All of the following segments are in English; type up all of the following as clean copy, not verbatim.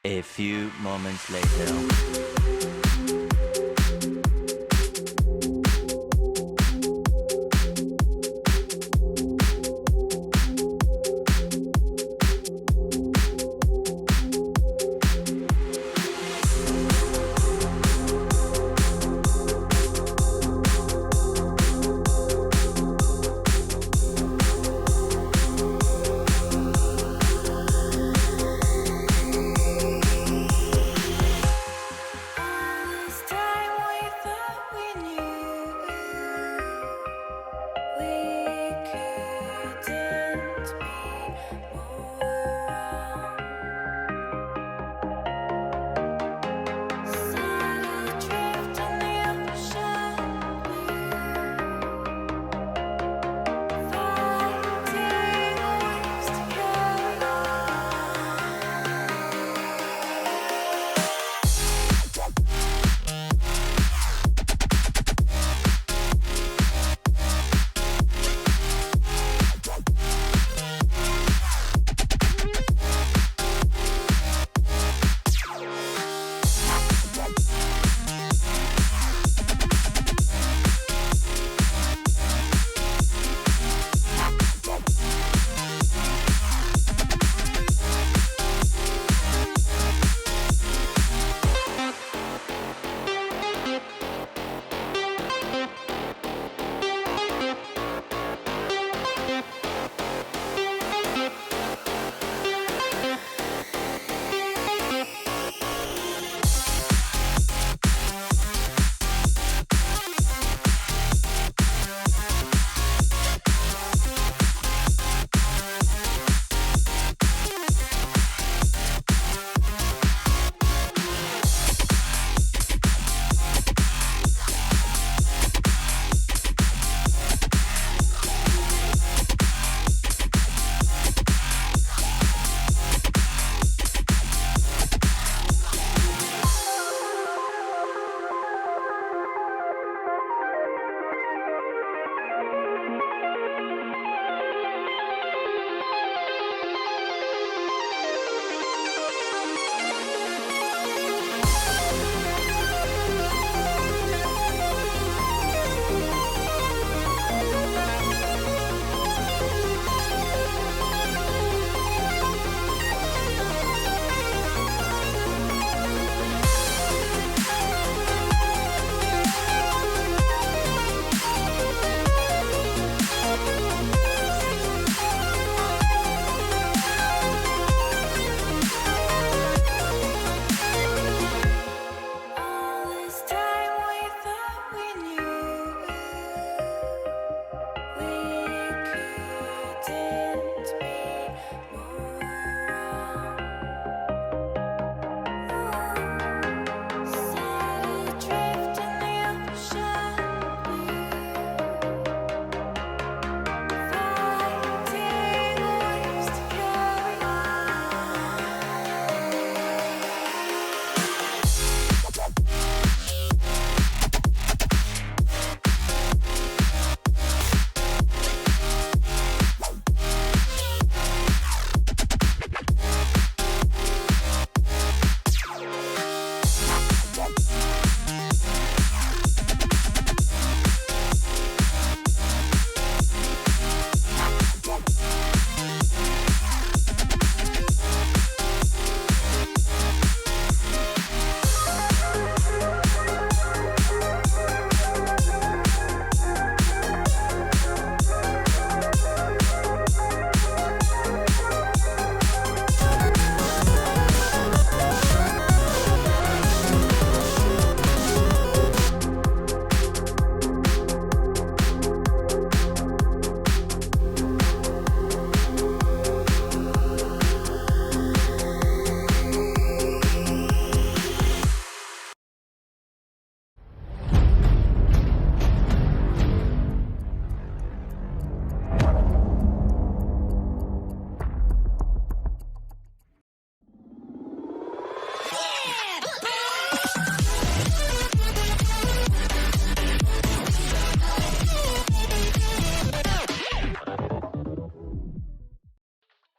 A few moments later.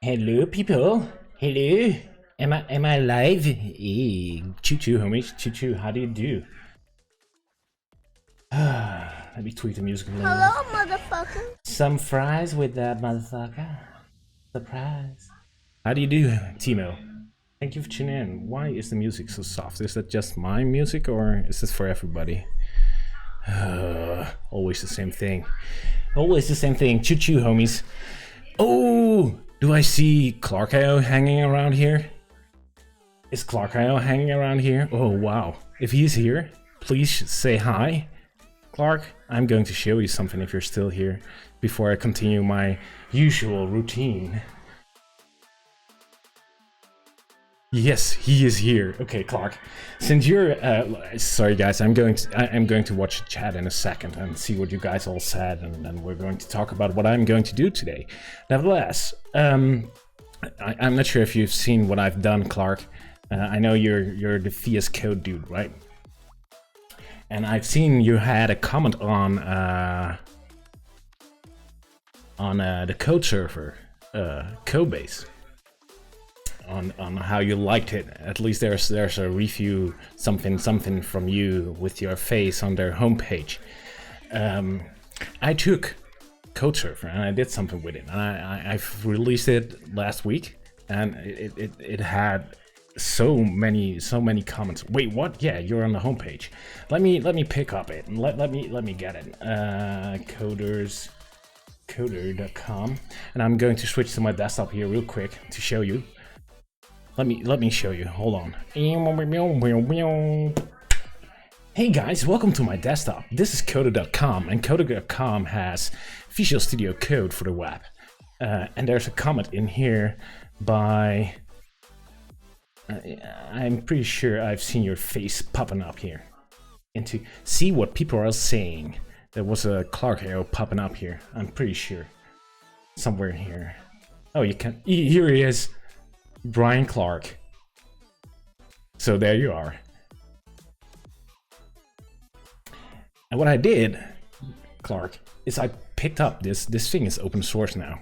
Hello, people. Hello. Am I live? Hey, choo-choo, homies. Choo-choo, how do you do? Let me tweak the music a little. Hello, motherfucker. Some fries with that motherfucker. Surprise. How do you do, Timo? Thank you for tuning in. Why is the music so soft? Is that just my music or is this for everybody? Always the same thing. Always the same thing. Choo-choo, homies. Oh, do I see Clark.io hanging around here? Is Clark.io hanging around here? Oh, wow. If he's here, please say hi. Clark, I'm going to show you something if you're still here before I continue my usual routine. Yes, he is here. Okay, Clark. Since you're sorry guys, I'm going to watch the chat in a second and see what you guys all said, and then we're going to talk about what I'm going to do today. Nevertheless, I'm not sure if you've seen what I've done, Clark. I know you're the VS Code dude, right? And I've seen you had a comment on the code server, Codebase. On how you liked it. At least there's a review something from you with your face on their homepage. I took CodeServer and I did something with it. And I've released it last week, and it had so many comments. Wait, what? Yeah, you're on the homepage. Let me pick up it and let me get it. Coder.com, and I'm going to switch to my desktop here real quick to show you. Let me show you. Hold on. Hey guys, welcome to my desktop. This is Coder.com, and Coder.com has Visual Studio Code for the web. And there's a comment in here by... I'm pretty sure I've seen your face popping up here. And to see what people are saying, there was a Clark arrow popping up here. I'm pretty sure. Somewhere here. Oh, you can... Here he is. Brian Clark. So there you are. And what I did, Clark, is I picked up this thing is open source now.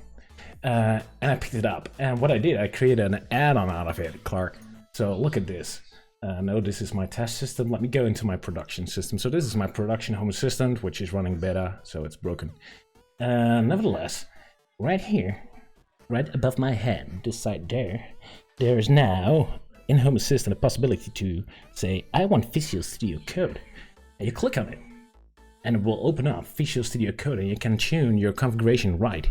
And I picked it up. And what I did, I created an add-on out of it, Clark. So look at this. No, this is my test system. Let me go into my production system. So this is my production home assistant, which is running beta, so it's broken. Nevertheless, right here, right above my head, this side there is now in Home Assistant a possibility to say, I want Visual Studio Code. And you click on it, and it will open up Visual Studio Code, and you can tune your configuration right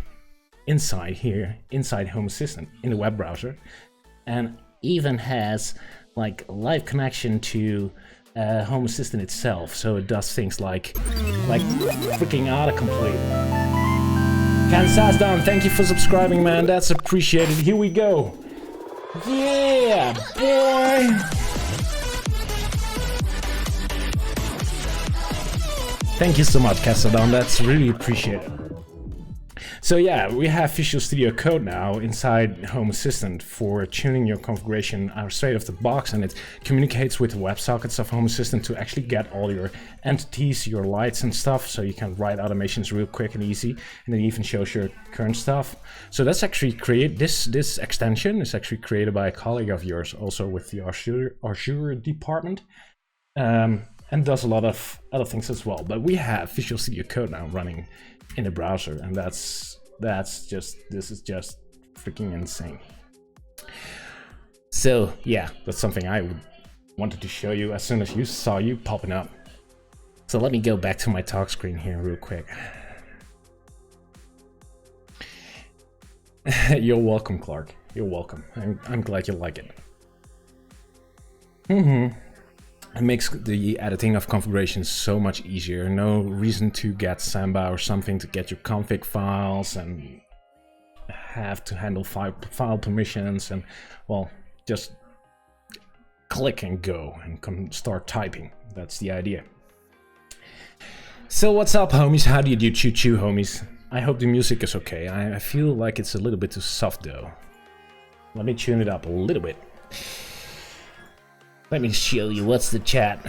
inside here, inside Home Assistant, in the web browser, and even has like live connection to Home Assistant itself, so it does things like freaking autocomplete. Kansas Down, thank you for subscribing, man. That's appreciated. Here we go. Yeah, boy. Thank you so much, Casadon. That's really appreciated. So yeah, we have Visual Studio Code now inside Home Assistant for tuning your configuration straight off the box, and it communicates with the WebSockets of Home Assistant to actually get all your entities, your lights and stuff, so you can write automations real quick and easy, and it even shows your current stuff. So that's actually this extension is actually created by a colleague of yours, also with the Azure department, and does a lot of other things as well. But we have Visual Studio Code now running in the browser, and this is just freaking insane. So yeah, that's something I wanted to show you as soon as you saw you popping up. So let me go back to my talk screen here real quick. You're welcome, Clark. You're welcome. I'm glad you like it. It makes the editing of configurations so much easier. No reason to get Samba or something to get your config files and have to handle file permissions, and well, just click and go and start typing. That's the idea. So what's up, homies? How do you do, choo-choo, homies? I hope the music is okay. I feel like it's a little bit too soft though. Let me tune it up a little bit. Let me show you what's the chat.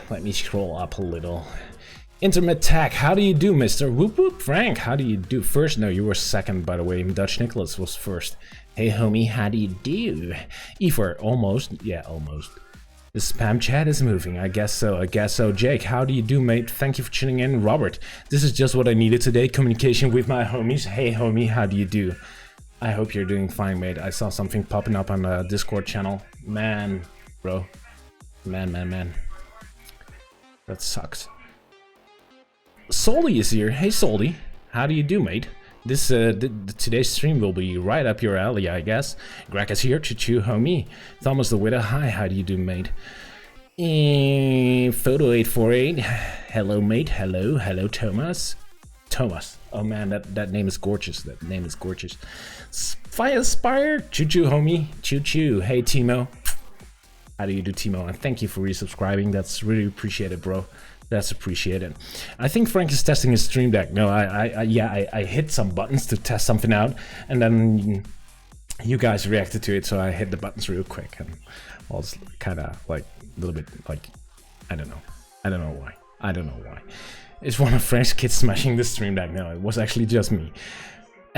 Let me scroll up a little. Internet Tech, how do you do, mister? Whoop whoop. Frank, how do you do? First, no, you were second, by the way. Dutch Nicholas was first. Hey homie, how do you do? Efor, almost. Yeah, almost. The spam chat is moving. I guess so. Jake, how do you do, mate? Thank you for tuning in. Robert, this is just what I needed today. Communication with my homies. Hey homie, how do you do? I hope you're doing fine, mate. I saw something popping up on the Discord channel. Man, bro. Man. That sucks. Soldy is here. Hey Soldy, how do you do, mate? This today's stream will be right up your alley, I guess. Greg is here, choo-choo, homie. Thomas the Widow, hi, how do you do, mate? Photo848, hello, mate. Hello, Thomas. Oh man, that name is gorgeous. Fire Spire, choo-choo, homie. Choo-choo. Hey Timo, how do you do, Timo? And thank you for resubscribing. That's really appreciated, bro. That's appreciated. I think Frank is testing his stream deck. No, I hit some buttons to test something out, and then you guys reacted to it, so I hit the buttons real quick, and I was kind of like a little bit like, I don't know why. It's one of Frank's kids smashing the stream deck. No, it was actually just me.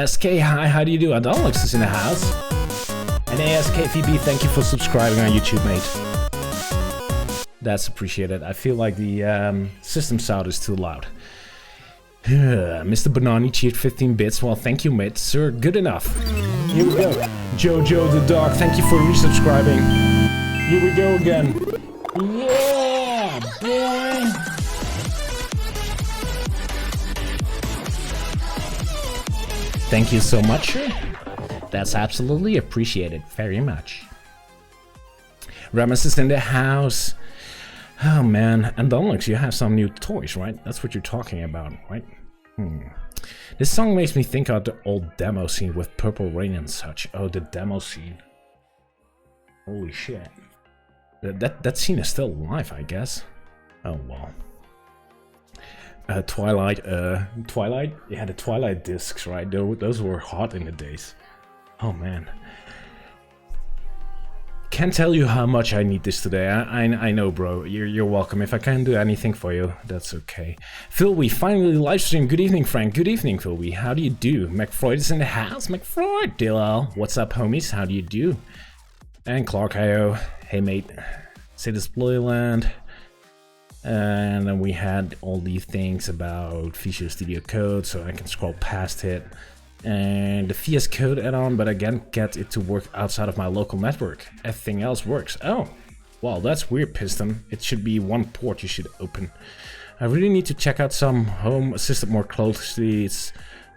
SK, hi, how do you do? Adolix is in the house. And ASKVB, thank you for subscribing on YouTube, mate. That's appreciated. I feel like the system sound is too loud. Mr. Banani cheered 15 bits. Well, thank you, mate. Sir, good enough. Here we go. Jojo the dog, thank you for resubscribing. Here we go again. Yeah, boy. Thank you so much, sir. That's absolutely appreciated. Very much. Ramus is in the house. Oh man, and Donlux, you have some new toys, right? That's what you're talking about, right? This song makes me think of the old demo scene with Purple Rain and such. Oh, the demo scene. Holy shit. That scene is still alive, I guess. Oh well. Twilight? Yeah, the Twilight discs, right? Those were hot in the days. Oh man. Can't tell you how much I need this today. I know, bro. You're welcome. If I can't do anything for you, that's okay. Phil, we finally live stream. Good evening, Frank. Good evening, Phil. How do you do? McFreud is in the house. McFreud, Dillal. What's up, homies? How do you do? And Clark IO. Hey, mate. Say this Land. And then we had all these things about Visual Studio Code, so I can scroll past it. And the VS Code add-on, but I can't get it to work outside of my local network. Everything else works. Oh, well, that's weird, Piston. It should be one port you should open. I really need to check out some Home Assistant more closely. It's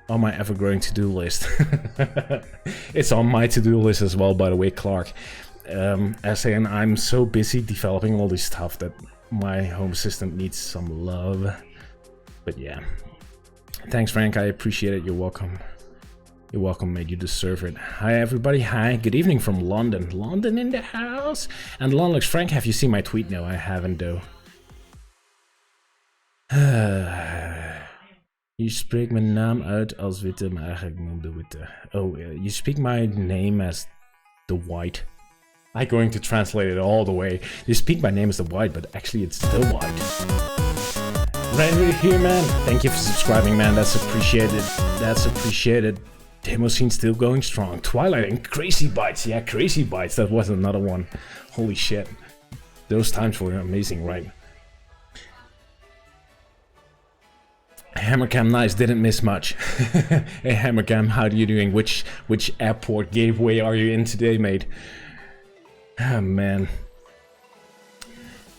on my ever-growing to-do list. It's on my to-do list as well, by the way, Clark. As in, I'm so busy developing all this stuff that my Home Assistant needs some love. But yeah. Thanks, Frank. I appreciate it. You're welcome. You're welcome, mate. You deserve it. Hi, everybody. Hi. Good evening from London. London in the house. And Lonlux, Frank, have you seen my tweet? No, I haven't, though. Je spreekt mijn naam uit als witte, maar eigenlijk noemde witte. Oh, you speak my name as the white. I'm going to translate it all the way. You speak my name as the white, but actually it's the white. Randy here, man. Thank you for subscribing, man. That's appreciated. That's appreciated. Demo scene still going strong. Twilight and Crazy Bites. Yeah, Crazy Bites. That was another one. Holy shit. Those times were amazing, right? Hammercam, nice. Didn't miss much. Hey, Hammercam, how are you doing? Which airport gateway are you in today, mate? Oh, man.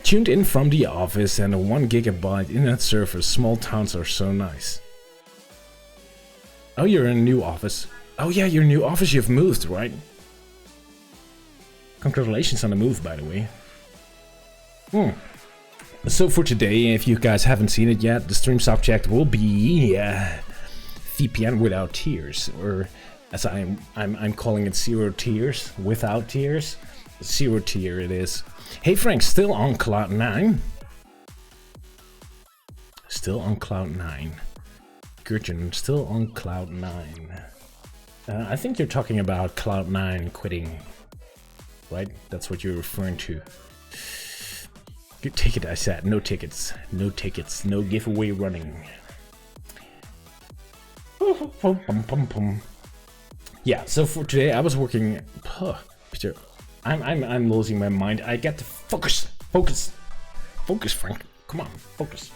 Tuned in from the office and a 1 GB internet server. Small towns are so nice. Oh, you're in a new office. Oh yeah, your new office, you've moved, right? Congratulations on the move, by the way. So for today, if you guys haven't seen it yet, the stream subject will be VPN without tears, or as I'm calling it, ZeroTiers without tears. ZeroTier it is. Hey Frank, still on Cloud 9? Still on Cloud 9. Gurgen, still on Cloud 9. I think you're talking about Cloud 9 quitting, right? That's what you're referring to. Good ticket, I said. No tickets. No tickets. No giveaway running. Yeah, so for today I was working. Peter, I'm losing my mind. I get to focus, Frank. Come on, focus.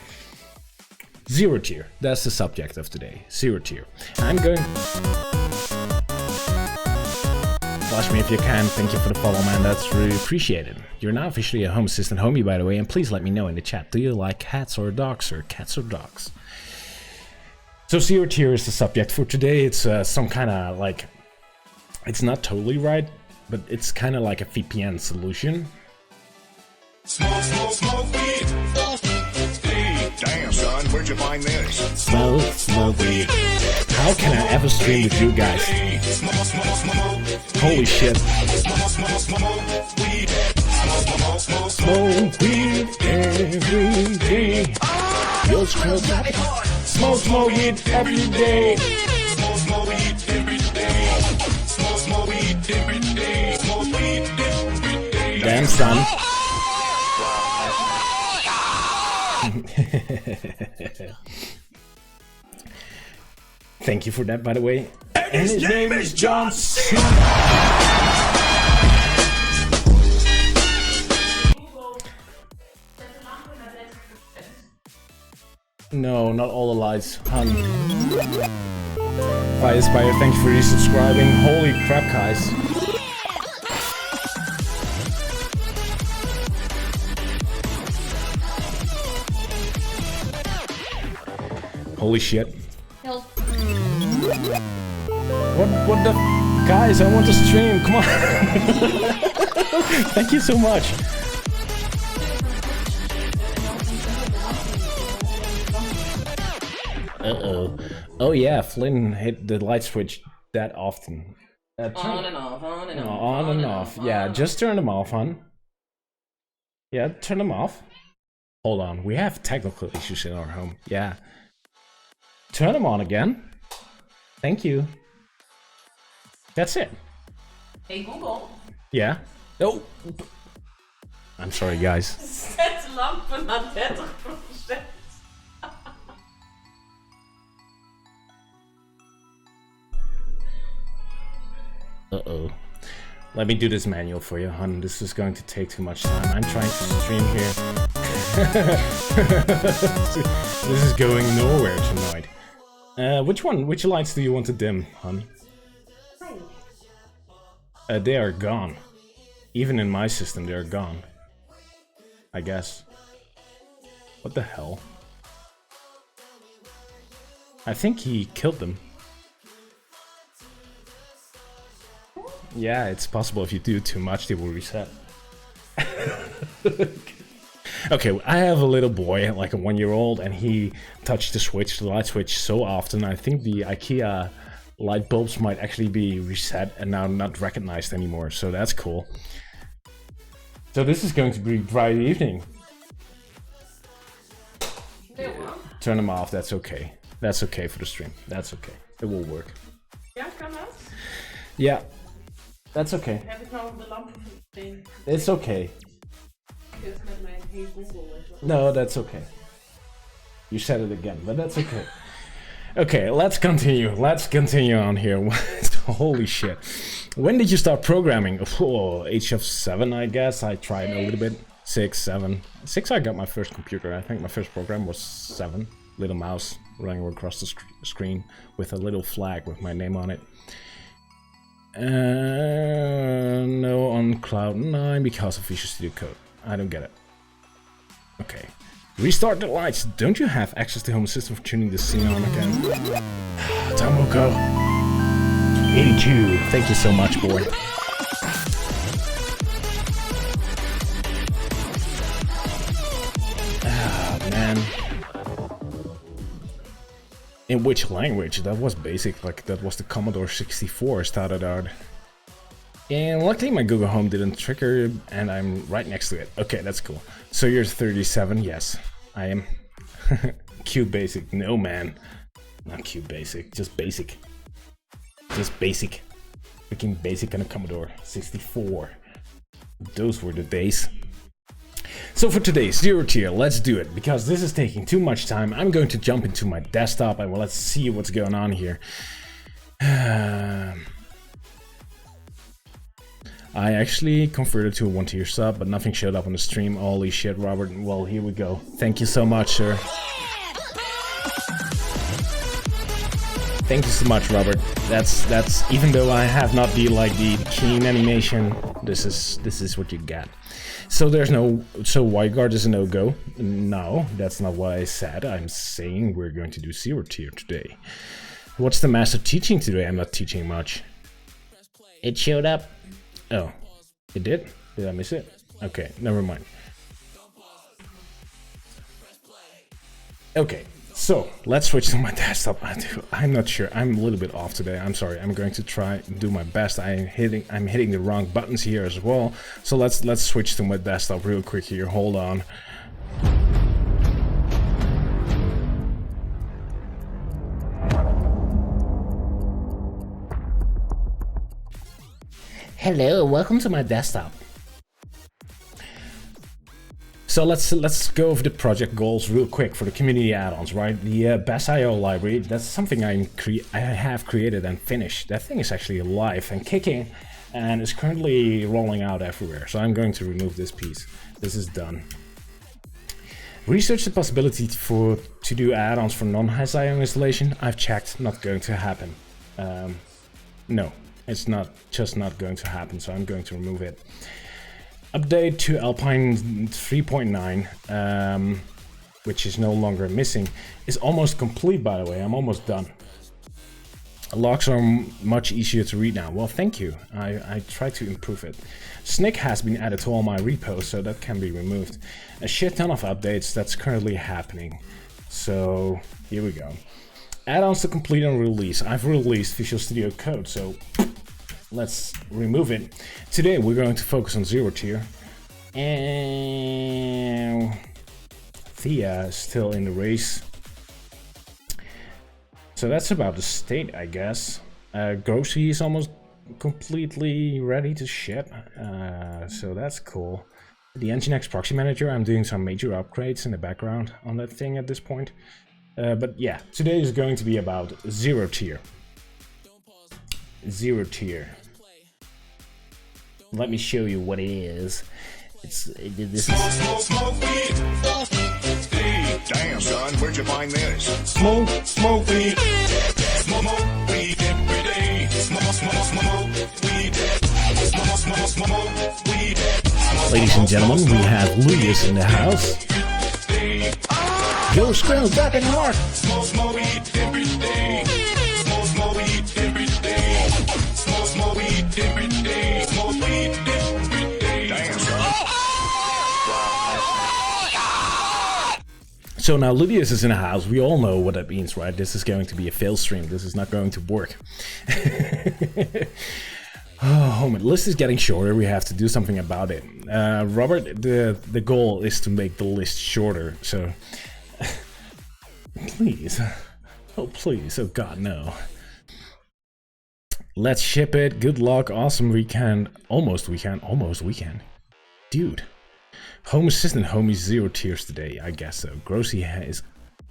ZeroTier. That's the subject of today. ZeroTier. I'm going. Flash me if you can. Thank you for the follow, man. That's really appreciated. You're now officially a Home Assistant homie, by the way, and please let me know in the chat. Do you like cats or dogs, or cats or dogs? So ZeroTier is the subject for today. It's some kind of like, it's not totally right, but it's kind of like a VPN solution. Smoke weed. Hey, damn son, where'd you find this? Smoke weed. How can I ever stream with you guys? Holy shit. Smoke weed every day. Yo, smoke weed every day. Smoke weed every day. Damn son. Thank you for that, by the way. And his name is John C. No, not all the lights, hun. Fire Spire, thank you for resubscribing. Holy crap, guys. Holy shit. Help. What the guys, I want to stream, come on. Thank you so much. Uh-oh. Oh yeah, Flynn hit the light switch that often. On and off, on and off. On and off. Yeah, just turn them off, hon. Yeah, turn them off. Hold on, we have technical issues in our home. Yeah. Turn them on again. Thank you. That's it. Hey Google. Yeah. Oh. I'm sorry, guys. Zet lampen naar 30%. Uh-oh. Let me do this manual for you, hon. This is going to take too much time. I'm trying to stream here. This is going nowhere tonight. Which lights do you want to dim, hon? They are gone. Even in my system, they are gone. I guess. What the hell? I think he killed them. Yeah, it's possible if you do too much, they will reset. Okay, I have a little boy, like a 1-year-old, and he touched the light switch so often. I think the IKEA light bulbs might actually be reset and now not recognized anymore, so that's cool. So this is going to be bright evening. Turn them off, that's okay. That's okay for the stream, that's okay. It will work. Ja, kan dat? Yeah, that's okay. Heb ik nou de lampen gezien? It's okay. Met mijn Hey Google. No, that's okay. You said it again, but that's okay. Okay, let's continue. Let's continue on here. Holy shit. When did you start programming? Oh, age of 7, I guess. I tried a little bit. 6, 7. 6, I got my first computer. I think my first program was 7. Little mouse running across the screen with a little flag with my name on it. No, on Cloud 9 because of Visual Studio Code. I don't get it. Okay. Restart the lights. Don't you have access to Home Assistant for tuning the scene on again? Tomoko. 82. Thank you so much, boy. Ah, man. In which language? That was basic, like that was the Commodore 64 started out. And luckily my Google Home didn't trigger and I'm right next to it. Okay, that's cool. So you're 37, yes, I am. Cute basic, no man. Not cute basic, just basic. Just basic. Freaking basic on a Commodore 64. Those were the days. So for today's ZeroTier, let's do it, because this is taking too much time. I'm going to jump into my desktop and let's see what's going on here. I actually converted to a 1-tier sub, but nothing showed up on the stream. Holy shit, Robert. Well, here we go. Thank you so much, sir. Thank you so much, Robert. That's even though I have not the keen animation, this is what you get. So Whiteguard is a no-go. No, that's not what I said. I'm saying we're going to do ZeroTier today. What's the master teaching today? I'm not teaching much. It showed up. Oh, it did? Did I miss it? Okay, never mind. Okay, so let's switch to my desktop. I'm not sure. I'm a little bit off today. I'm sorry. I'm going to try and do my best. I'm hitting the wrong buttons here as well. So let's switch to my desktop real quick here. Hold on. Hello, welcome to my desktop. So let's go over the project goals real quick for the community add-ons, right? The Best.io library, that's something I have created and finished. That thing is actually alive and kicking and is currently rolling out everywhere. So I'm going to remove this piece. This is done. Research the possibility to do add-ons for non-ZeroTier installation. I've checked, not going to happen. No, it's just not going to happen, so I'm going to remove it. Update to Alpine 3.9, which is no longer missing, is almost complete, by the way. I'm almost done. Logs are much easier to read now. Well, thank you. I tried to improve it. Snick has been added to all my repos, so that can be removed. A shit ton of updates that's currently happening. So here we go. Add-ons to complete and release. I've released Visual Studio Code, so let's remove it. Today we're going to focus on ZeroTier. And Thea is still in the race. So that's about the state, I guess. Grocery is almost completely ready to ship. So that's cool. The Nginx Proxy Manager, I'm doing some major upgrades in the background on that thing at this point. But yeah, today is going to be about ZeroTier. ZeroTier. Let me show you what it is. This is Smoke weed. Hey, damn son, where'd you find this? smoke weed. Smoke weed every day. Smoke weed. Ladies and gentlemen, we have Lulius in the house. Yo, Squirrel back in Mark. Smoke weed every day. Smoke weed every day. Smoke weed every day. Smoke weed every day. Damn son. So now Lulius is in the house. We all know what that means, right? This is going to be a fail stream. This is not going to work. Oh, my list is getting shorter. We have to do something about it. Robert, the goal is to make the list shorter. So please, oh please, oh god, no. Let's ship it. Good luck. Awesome weekend. Almost weekend. Dude. Home Assistant homie ZeroTiers today. I guess so. Grossy is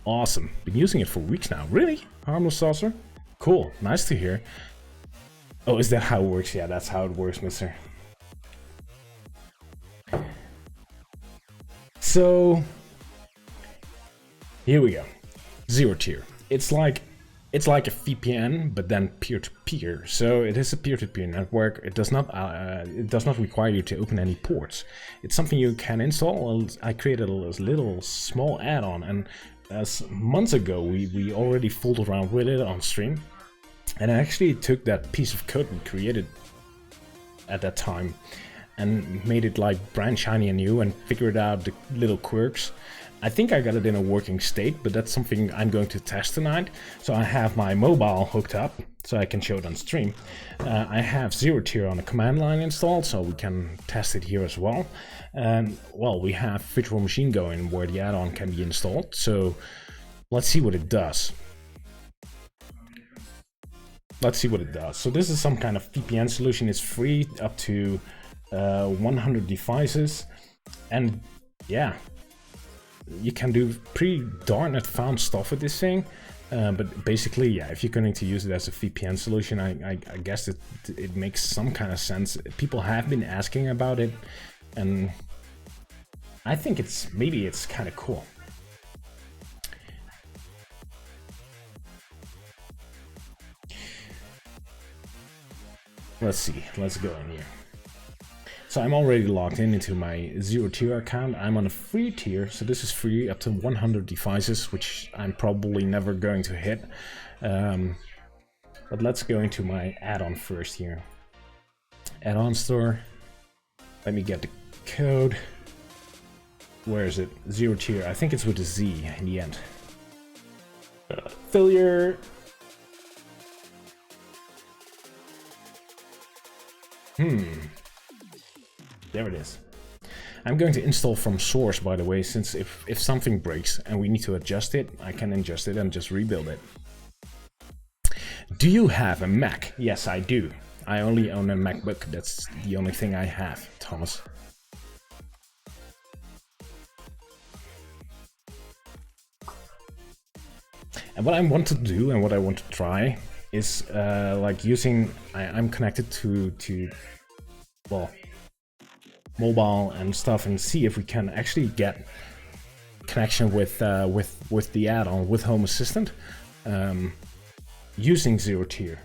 awesome. Been using it for weeks now. Really? Harmless saucer? Cool. Nice to hear. Oh, is that how it works? Yeah, that's how it works, mister. So here we go. ZeroTier. It's like a VPN, but then peer-to-peer. So it is a peer-to-peer network. It does not require you to open any ports. It's something you can install. I created a little small add-on, and months ago we already fooled around with it on stream. And I actually took that piece of code we created at that time and made it like brand shiny and new and figured out the little quirks. I think I got it in a working state, but that's something I'm going to test tonight. So I have my mobile hooked up so I can show it on stream. I have ZeroTier on the command line installed, so we can test it here as well. And well, we have virtual machine going where the add-on can be installed. So let's see what it does. So this is some kind of VPN solution. It's free up to 100 devices, and yeah, you can do pretty darn advanced stuff with this thing. But basically, yeah, if you're going to use it as a VPN solution, I guess it makes some kind of sense. People have been asking about it, and I think maybe it's kind of cool. Let's see, let's go in here. So I'm already logged into my ZeroTier account. I'm on a free tier, so this is free up to 100 devices, which I'm probably never going to hit. But let's go into my add-on first here. Add-on store. Let me get the code. Where is it? ZeroTier. I think it's with a Z in the end. Failure. There it is. I'm going to install from source, by the way, since if something breaks and we need to adjust it, I can adjust it and just rebuild it. Do you have a Mac? Yes, I do. I only own a MacBook. That's the only thing I have, Thomas. And what I want to do and what I want to try is like using, I'm connected to well, mobile and stuff, and see if we can actually get connection with the add-on with Home Assistant using ZeroTier.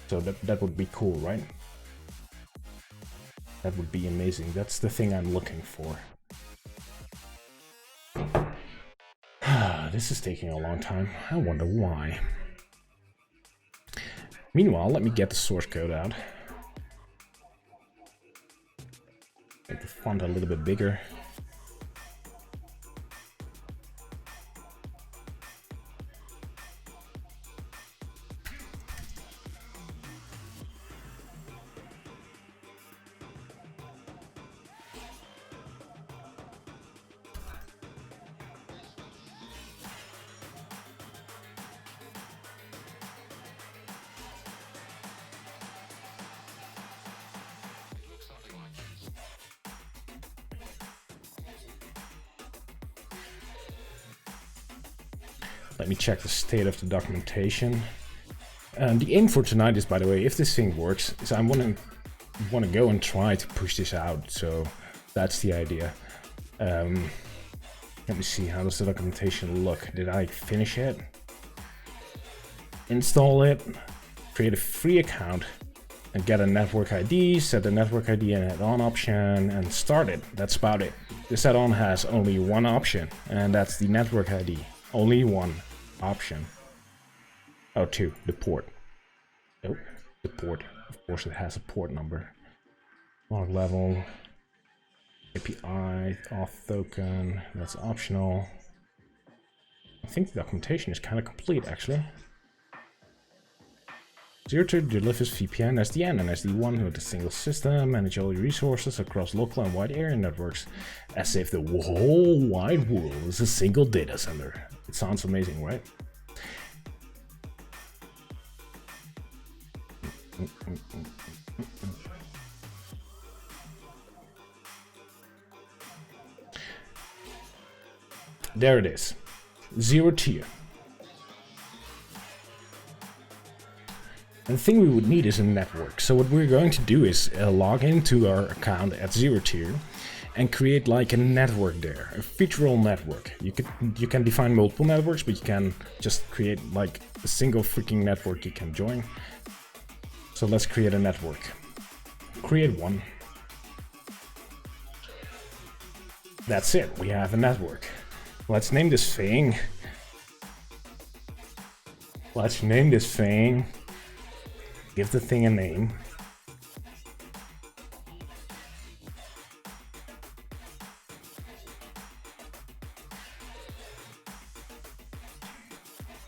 So that would be cool, right? That would be amazing. That's the thing I'm looking for. This is taking a long time. I wonder why. Meanwhile, let me get the source code out. Make the font a little bit bigger. Let me check the state of the documentation. The aim for tonight is, by the way, if this thing works, is I want to go and try to push this out. So that's the idea. Let me see, how does the documentation look? Did I finish it? Install it, create a free account, and get a network ID, set the network ID and add-on option, and start it. That's about it. This add-on has only one option, and that's the network ID. Only one option. Oh, two, the port. Nope, the port. Of course it has a port number. Log level, API, auth token, that's optional. I think the documentation is kind of complete, actually. ZeroTier delivers VPN, SDN, and SD1 with a single system, manage all your resources across local and wide area networks, as if the whole wide world is a single data center. It sounds amazing, right? There it is. ZeroTier. And the thing we would need is a network. So what we're going to do is log into our account at ZeroTier and create like a network there, a featural network. You can define multiple networks, but you can just create like a single freaking network you can join. So let's create a network. Create one. That's it, we have a network. Let's name this thing. Give the thing a name.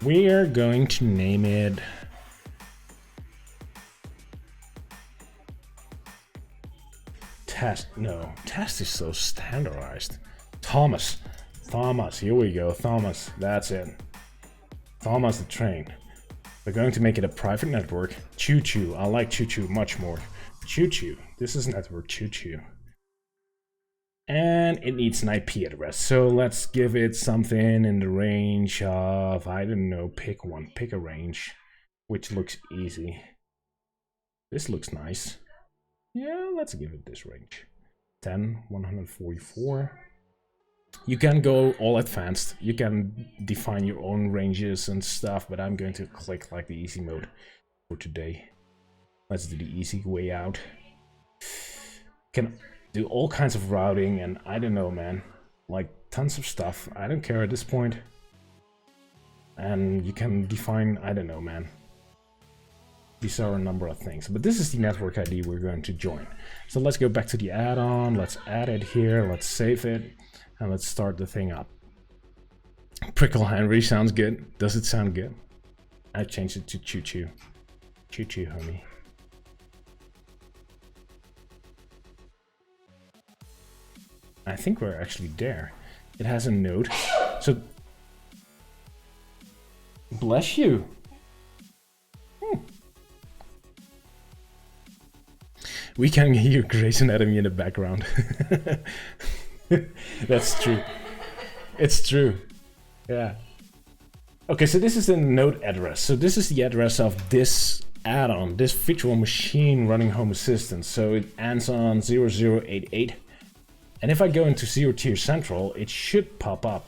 We are going to name it Test. No, Test is so standardized. Thomas, here we go. Thomas, that's it. Thomas the train. We're going to make it a private network. Choo Choo. I like Choo Choo much more. Choo Choo. This is network Choo Choo. And it needs an IP address. So let's give it something in the range of, I don't know, pick one, pick a range, which looks easy. This looks nice. Yeah, let's give it this range. 10, 144. You can go all advanced. You can define your own ranges and stuff, but I'm going to click like the easy mode for today. Let's do the easy way out. Can do all kinds of routing and I don't know, man. Like tons of stuff. I don't care at this point. And you can define, I don't know, man. These are a number of things, but this is the network ID we're going to join. So let's go back to the add-on. Let's add it here. Let's save it. And let's start the thing up. Prickle Henry sounds good. Does it sound good? I changed it to Choo Choo. Choo Choo, homie. I think we're actually there. It has a node. So, bless you. We can hear Grey's Anatomy in the background. That's true. It's true. Yeah. Okay, so this is the node address. So this is the address of this add-on, this virtual machine running Home Assistant. So it ends on 0088. And if I go into ZeroTier Central, it should pop up,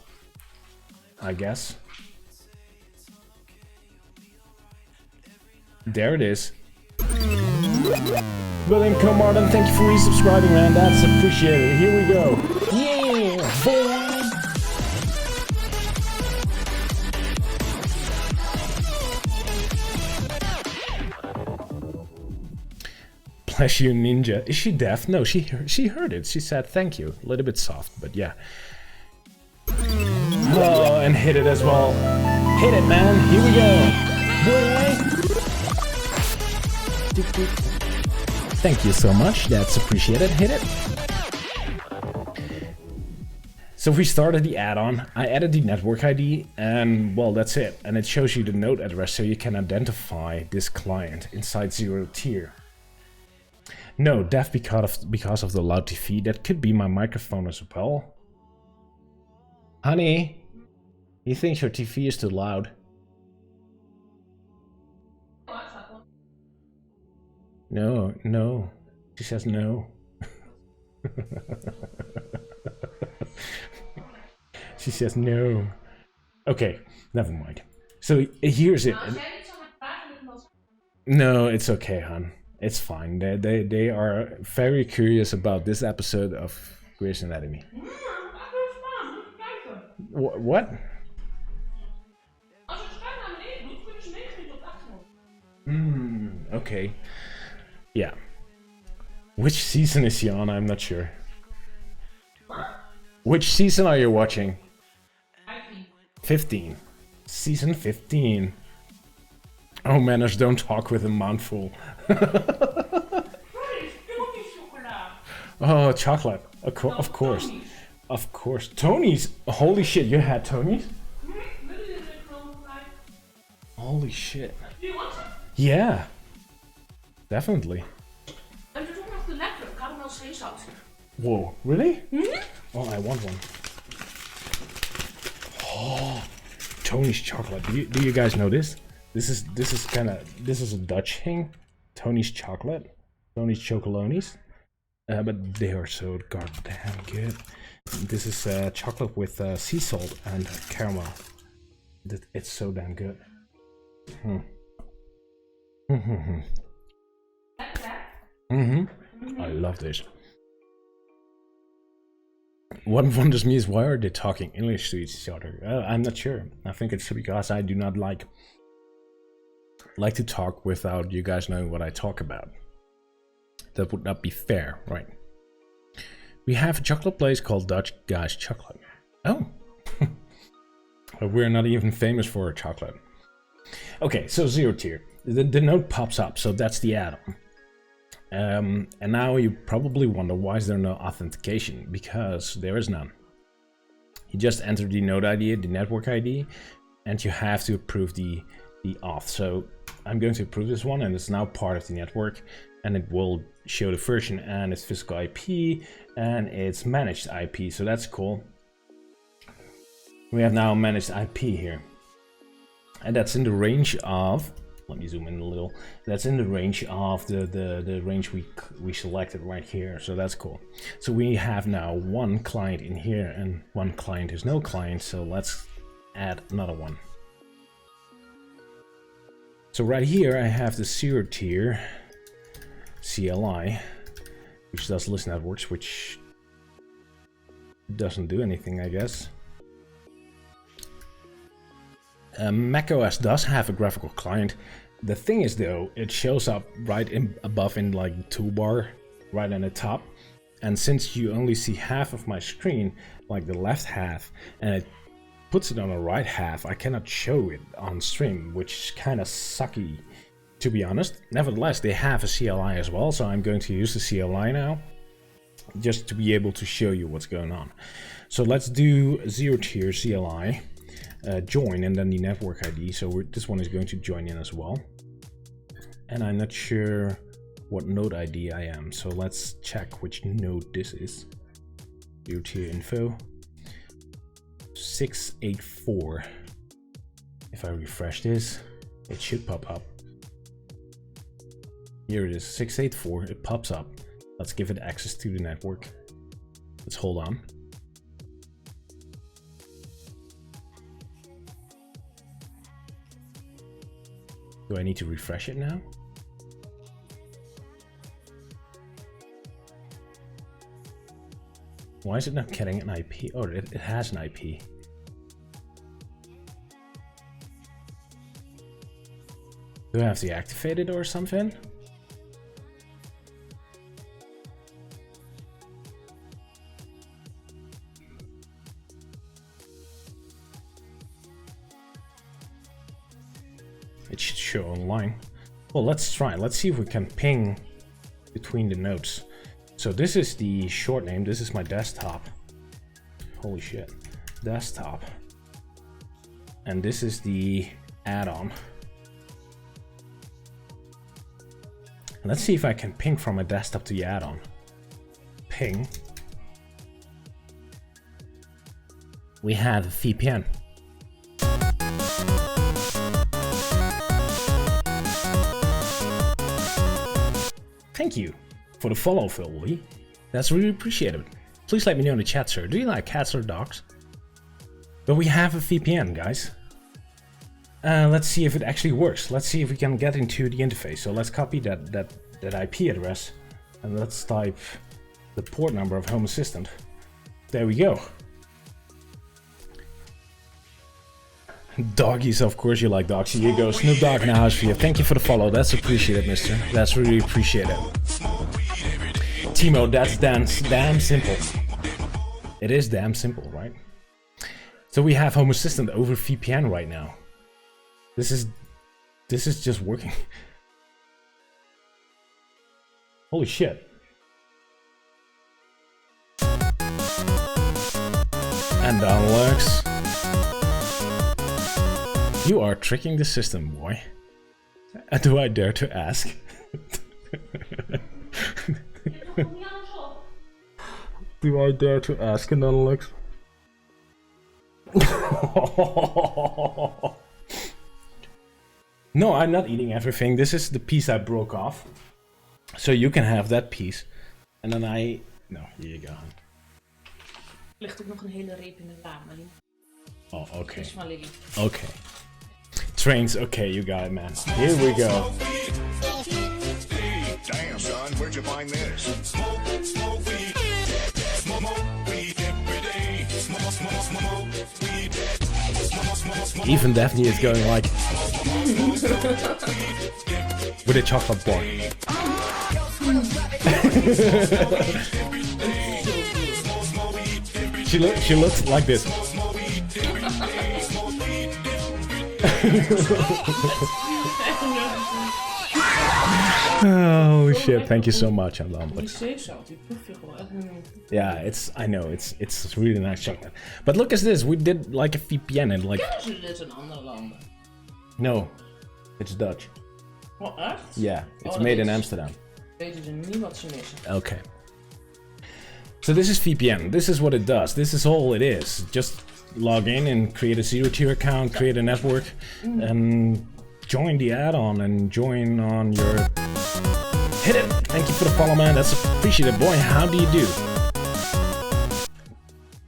I guess. There it is. William Comartin, thank you for resubscribing, man. That's appreciated. Here we go. Yeah, boys. Bless you, Ninja. Is she deaf? No, she heard it. She said thank you. A little bit soft, but yeah. Oh, and hit it as well. Hit it, man. Here we go. Thank you so much. That's appreciated. Hit it. So we started the add-on. I added the network ID, and well, that's it. And it shows you the node address, so you can identify this client inside ZeroTier. No, deaf because of the loud TV. That could be my microphone as well. Honey, you think your TV is too loud? No, no. She says no. She says no. Okay, never mind. So here's it. No, it's okay, hon. It's fine. They are very curious about this episode of Grey's Anatomy. What? Okay. Yeah. Which season is she on? I'm not sure. Which season are you watching? 15. Season 15. Oh, manners don't talk with a mouthful. Oh, chocolate. Of course. Of course. Tony's. Holy shit, you had Tony's? Holy shit. Do you want some? Yeah. Definitely. En doe nog de lekkere caramel zeezout. Whoa, really? Oh, I want one. Oh, Tony's chocolate. Do you guys know this? This is a Dutch thing. Tony's chocolate. Tony's chocolonis. But they are so goddamn good. This is chocolate with sea salt and caramel. It's so damn good. I love this. What wonders me is why are they talking English to each other? I'm not sure. I think it's because I do not like to talk without you guys knowing what I talk about. That would not be fair, right? We have a chocolate place called Dutch Guys Chocolate. Oh. But we're not even famous for our chocolate. Okay, so ZeroTier. The node pops up, so that's the add-on. And now you probably wonder why is there no authentication? Because there is none. You just enter the node ID, the network ID, and you have to approve the auth. So I'm going to approve this one, and it's now part of the network. and it will show the version and its physical IP and its managed IP. So that's cool. We have now managed IP here, and that's in the range of, let me zoom in a little, that's in the range of the range we selected right here. So that's cool. So we have now one client in here and one client who's no client. So let's add another one. So right here I have the ZeroTier CLI, which does list networks, which doesn't do anything, I guess. macOS does have a graphical client. The thing is though, it shows up right above in like the toolbar, right on the top. And since you only see half of my screen, like the left half, and it puts it on the right half, I cannot show it on stream, which is kind of sucky, to be honest. Nevertheless, they have a CLI as well, so I'm going to use the CLI now, just to be able to show you what's going on. So let's do ZeroTier CLI. Join and then the network ID, so this one is going to join in as well. And I'm not sure what node ID I am, so let's check which node this is. ZeroTier info 684. If I refresh this, it should pop up. Here it is, 684, it pops up. Let's give it access to the network. Let's hold on. Do I need to refresh it now? Why is it not getting an IP? Oh, it has an IP. Do I have to activate it or something? It should show online. Well, let's try. Let's see if we can ping between the nodes. So this is the short name. This is my desktop. Holy shit. Desktop. And this is the add-on. Let's see if I can ping from my desktop to the add-on. Ping. We have a VPN. Thank you for the follow, Phil. That's really appreciated. Please let me know in the chat, sir. Do you like cats or dogs? But we have a VPN, guys. Let's see if it actually works. Let's see if we can get into the interface. So let's copy that IP address and let's type the port number of Home Assistant. There we go. Doggies, of course you like dogs. Here you go, Snoop Dogg in the house for you. Thank you for the follow. That's appreciated, mister. That's really appreciated. Timo, that's damn simple. It is damn simple, right? So we have Home Assistant over VPN right now. This is just working. Holy shit. And downworks. You are tricking the system, boy. Do I dare to ask? Do I dare to ask, Alex? No, I'm not eating everything. This is the piece I broke off. So you can have that piece. And then no, here you go. Ligt ook nog een hele reep in de la, Marleen. Oh, okay. Dus van Lily. Okay. Trains, okay, you got it, man. Here we go. Damn, son, where'd you find this? Smoke weed. Smoke weed every day. Smoke weed. Even Daphne is going like with a chocolate bar. She looks like this. Oh shit! Thank you so much, Die zeezout, die proef je gewoon echt niet. Yeah, I know, it's really nice chocolate. But look at this, we did like a VPN and like. Kennen ze dit in andere landen? No, it's Dutch. Oh, echt? Yeah, it's Oh, made dat in is- Amsterdam. Weten ze niet wat ze missen. Okay. So this is VPN. This is what it does. This is all it is. Just log in and create a ZeroTier account, create a network, and join the add-on and join on your... Hit it! Thank you for the follow, man. That's appreciated. Boy, how do you do?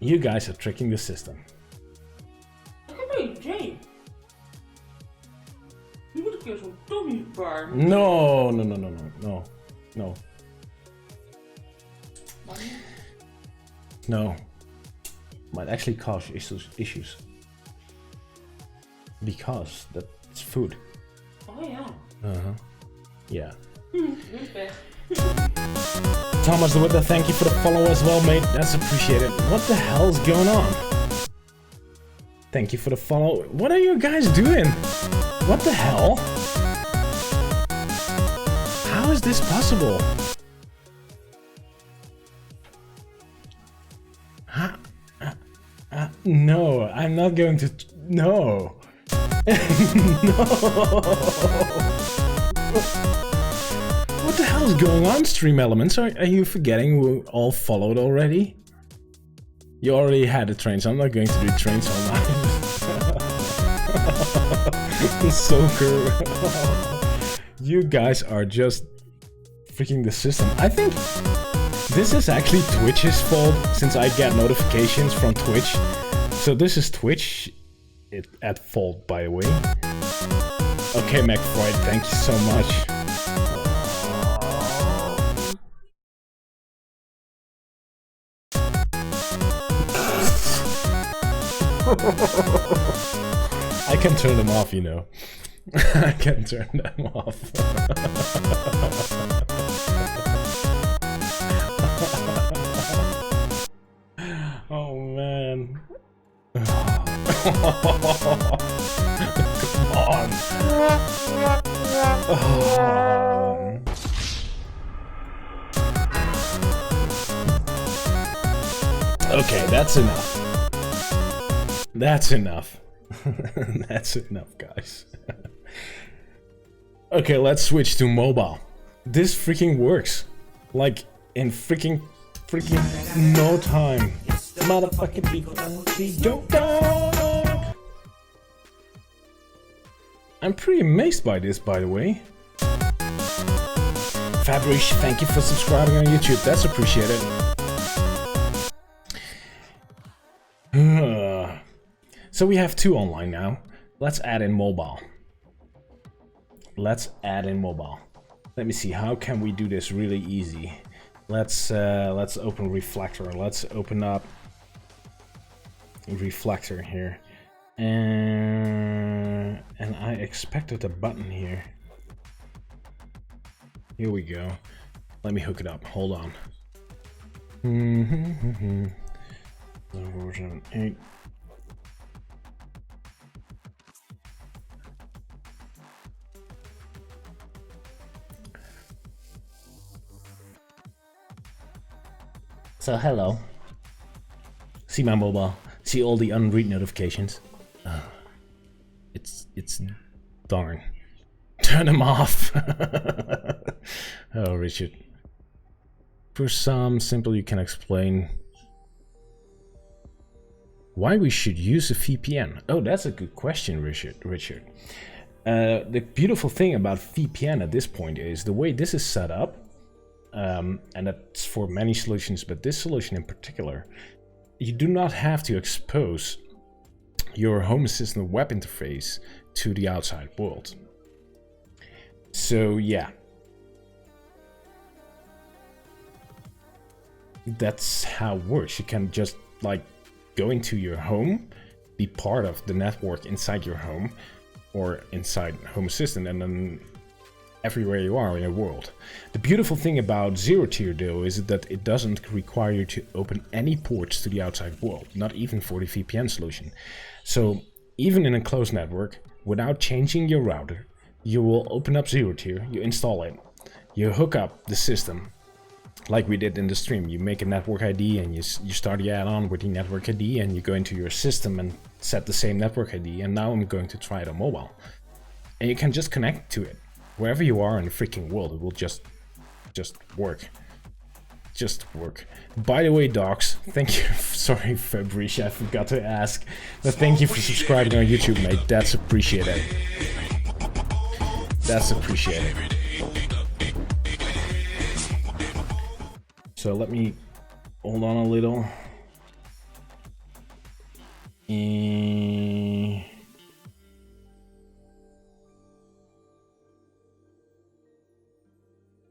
You guys are tricking the system. Ik heb een idee. Nu moet ik weer zo'n Tommy bar. No. No. Might actually cause issues. Because that's food. Oh ja. Yeah. Nu weg. Thomas the Witter, thank you for the follow as well, mate. That's appreciated. What the hell is going on? Thank you for the follow. What are you guys doing? What the hell? How is this possible? No, I'm not going to... No. No. What the hell is going on, Stream Elements? Are you forgetting we all followed already? You already had the train, so I'm not going to do trains online. So cool. You guys are just freaking the system. I think this is actually Twitch's fault, since I get notifications from Twitch. So this is Twitch at fault, by the way. Okay, McFreud, thank you so much. I can turn them off, you know. I can turn them off. Oh man. Come on. Okay, that's enough. That's enough. That's enough, guys. Okay, let's switch to mobile. This freaking works. Like, in freaking no time. Motherfucking go dog. I'm pretty amazed by this, by the way. Fabrish, thank you for subscribing on YouTube. That's appreciated. So we have two online now. Let's add in mobile. Let me see, how can we do this really easy? Let's open Reflector. Let's open up Reflector here. And I expected a button here. Here we go. Let me hook it up. Hold on. Version 8. So hello. See my mobile. See all the unread notifications. It's darn. Turn them off. Oh, Richard. For some simple, you can explain why we should use a VPN. Oh, that's a good question, Richard. The beautiful thing about VPN at this point is the way this is set up, and that's for many solutions, but this solution in particular, you do not have to expose your Home Assistant web interface to the outside world. So yeah, that's how it works. You can just like go into your home, be part of the network inside your home or inside Home Assistant, and then everywhere you are in the world. The beautiful thing about ZeroTier though is that it doesn't require you to open any ports to the outside world, not even for the VPN solution. So even in a closed network, without changing your router, you will open up ZeroTier, you install it, you hook up the system, like we did in the stream. You make a network ID and you start the add-on with the network ID, and you go into your system and set the same network ID, and now I'm going to try it on mobile. And you can just connect to it. Wherever you are in the freaking world, it will just just work. Just work. By the way, docs, thank you. Sorry, Fabrice, I forgot to ask. But thank you for subscribing on YouTube, mate. That's appreciated. That's appreciated. So let me hold on a little.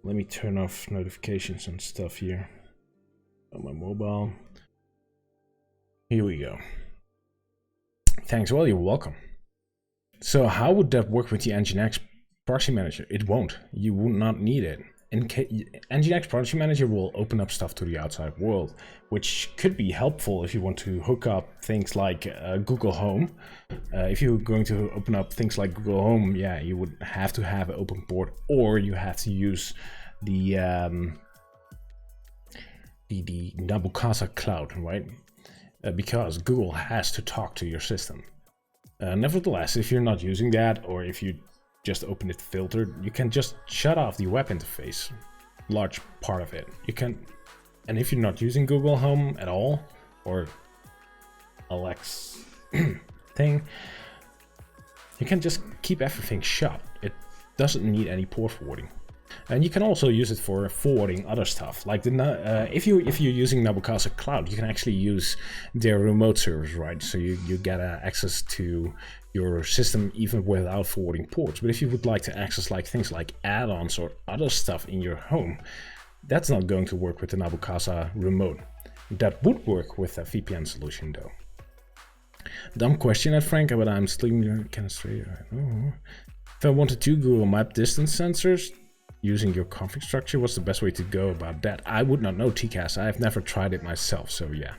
Let me turn off notifications and stuff here on my mobile. Here we go. Thanks. Well, you're welcome. So how would that work with the Nginx proxy manager? It won't. You would not need it. Nginx proxy manager will open up stuff to the outside world, which could be helpful if you want to hook up things like Google Home. If you're going to open up things like Google Home, yeah, you would have to have an open port, or you have to use the Nabukasa cloud, right? Because Google has to talk to your system. Nevertheless, if you're not using that, or if you just open it filtered, you can just shut off the web interface, large part of it. You can, and if you're not using Google Home at all, or Alexa thing, you can just keep everything shut. It doesn't need any port forwarding. And you can also use it for forwarding other stuff. Like if you're using Nabukasa Cloud, you can actually use their remote servers, right? So you get access to your system even without forwarding ports. But if you would like to access like things like add-ons or other stuff in your home, that's not going to work with the Nabukasa remote. That would work with a VPN solution though. Dumb question at Frank, but I'm sleeping kind of straight. Oh. If I wanted to Google Map distance sensors using your config structure, what's the best way to go about that? I would not know, TCAS. I've never tried it myself, so yeah.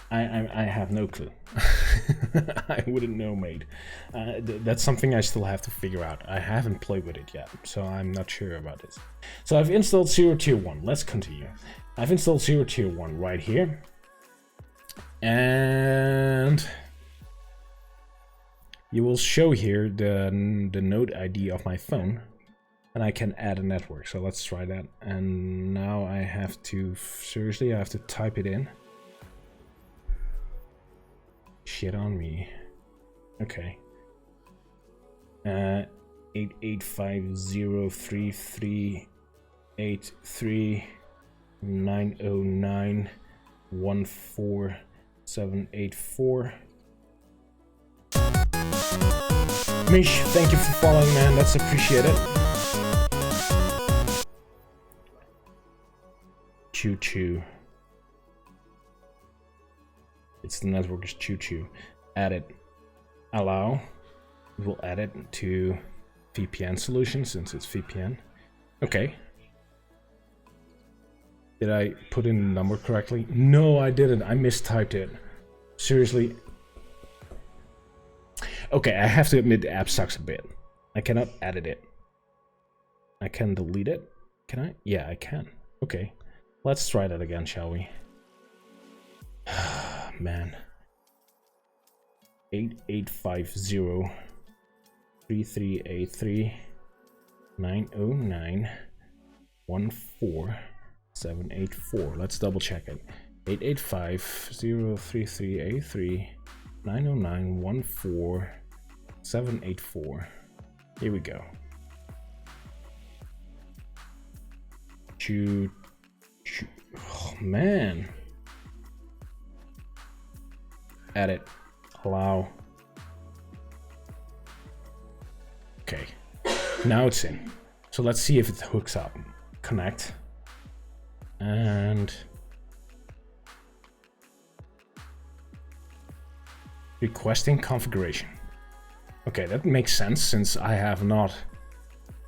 I have no clue. I wouldn't know, mate. That's something I still have to figure out. I haven't played with it yet, so I'm not sure about this. So I've installed ZeroTier 1. Let's continue. I've installed ZeroTier 1 right here. And you will show here the node ID of my phone, and I can add a network. So let's try that. And now I have to, seriously, I have to type it in. Shit on me. Okay. 8850338909147884. Mish, thank you for following, man. That's appreciated. Choo choo. It's the network is choo choo. Add it. Allow. We'll add it to VPN solution since it's VPN. Okay. Did I put in the number correctly? No, I didn't. I mistyped it. Seriously. Okay, I have to admit the app sucks a bit. I cannot edit it. I can delete it. Can I? Yeah, I can. Okay. Let's try that again, shall we? Man. 8850338909147884. Let's double check it. 8850338909147884. Here we go. Oh man. Edit. Allow. Okay. Now it's in. So let's see if it hooks up. Connect. And requesting configuration. Okay, that makes sense since I have not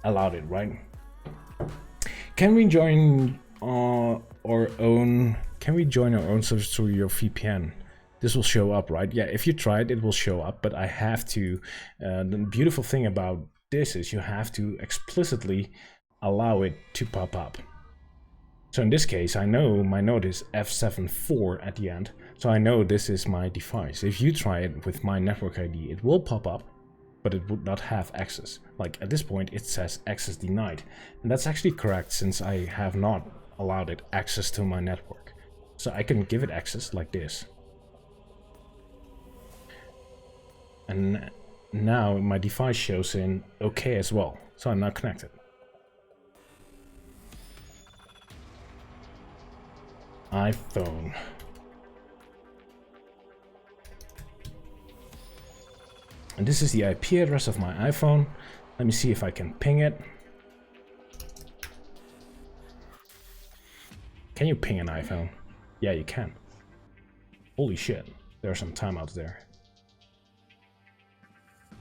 allowed it, right? Can we join our own service through your VPN? This will show up, right? Yeah, if you try it, it will show up, but I have to, the beautiful thing about this is you have to explicitly allow it to pop up. So in this case, I know my node is F74 at the end, so I know this is my device. If you try it with my network ID, it will pop up, but it would not have access. Like at this point it says access denied, and that's actually correct since I have not allowed it access to my network. So I can give it access like this. And now my device shows in okay as well, so I'm now connected. iPhone. And this is the IP address of my iPhone. Let me see if I can ping it. Can you ping an iPhone? Yeah, you can. Holy shit, there are some timeouts there.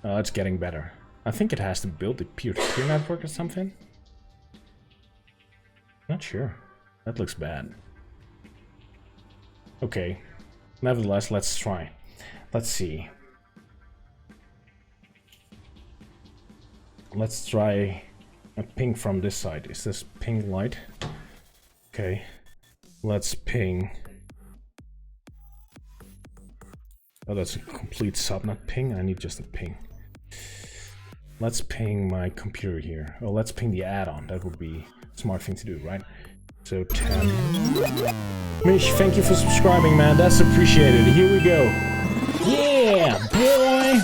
Oh, it's getting better. I think it has to build the peer-to-peer network or something. Not sure. That looks bad. Okay. Nevertheless, let's try. Let's see. Let's try a ping from this side. Is this ping light? Okay. Let's ping. Oh, that's a complete subnet ping. I need just a ping. Let's ping my computer here. Oh, let's ping the add-on. That would be a smart thing to do, right? So 10. Mish, thank you for subscribing, man. That's appreciated. Here we go. Yeah, boy!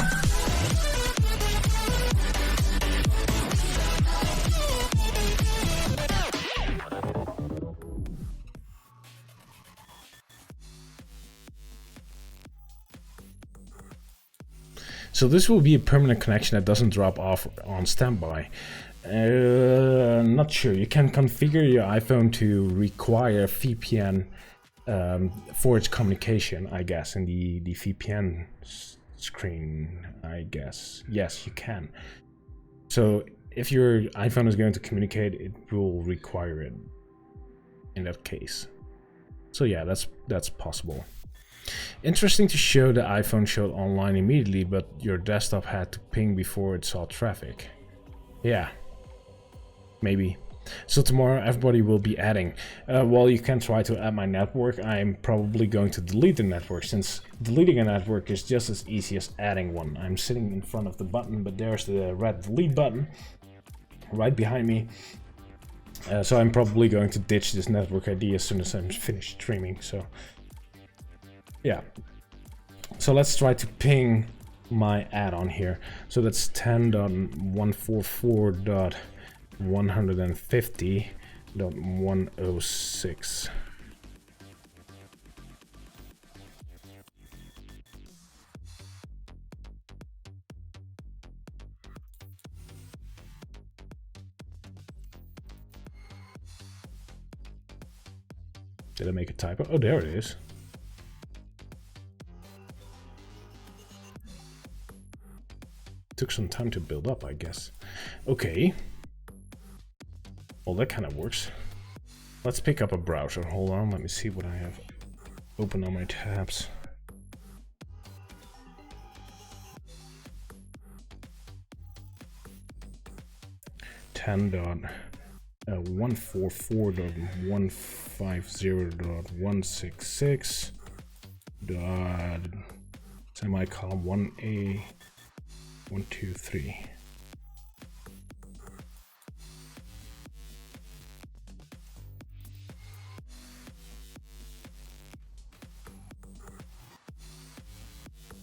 So this will be a permanent connection that doesn't drop off on standby. Not sure. You can configure your iPhone to require VPN for its communication, I guess, in the VPN screen, I guess. Yes, you can. So if your iPhone is going to communicate, it will require it in that case. So yeah, that's possible. Interesting to show the iPhone showed online immediately, but your desktop had to ping before it saw traffic. Yeah, maybe. So tomorrow everybody will be adding. Well, you can try to add my network. I'm probably going to delete the network, since deleting a network is just as easy as adding one. I'm sitting in front of the button, but there's the red delete button right behind me. So I'm probably going to ditch this network ID as soon as I'm finished streaming. So yeah, so let's try to ping my add-on here. So that's 10.144.150.106. Did I make a typo? Oh, there it is. Took some time to build up, I guess. Okay. Well, that kind of works. Let's pick up a browser. Hold on, let me see what I have open on my tabs. Ten dot 144.150.166 dot semicolon 1A 1, 2, 3.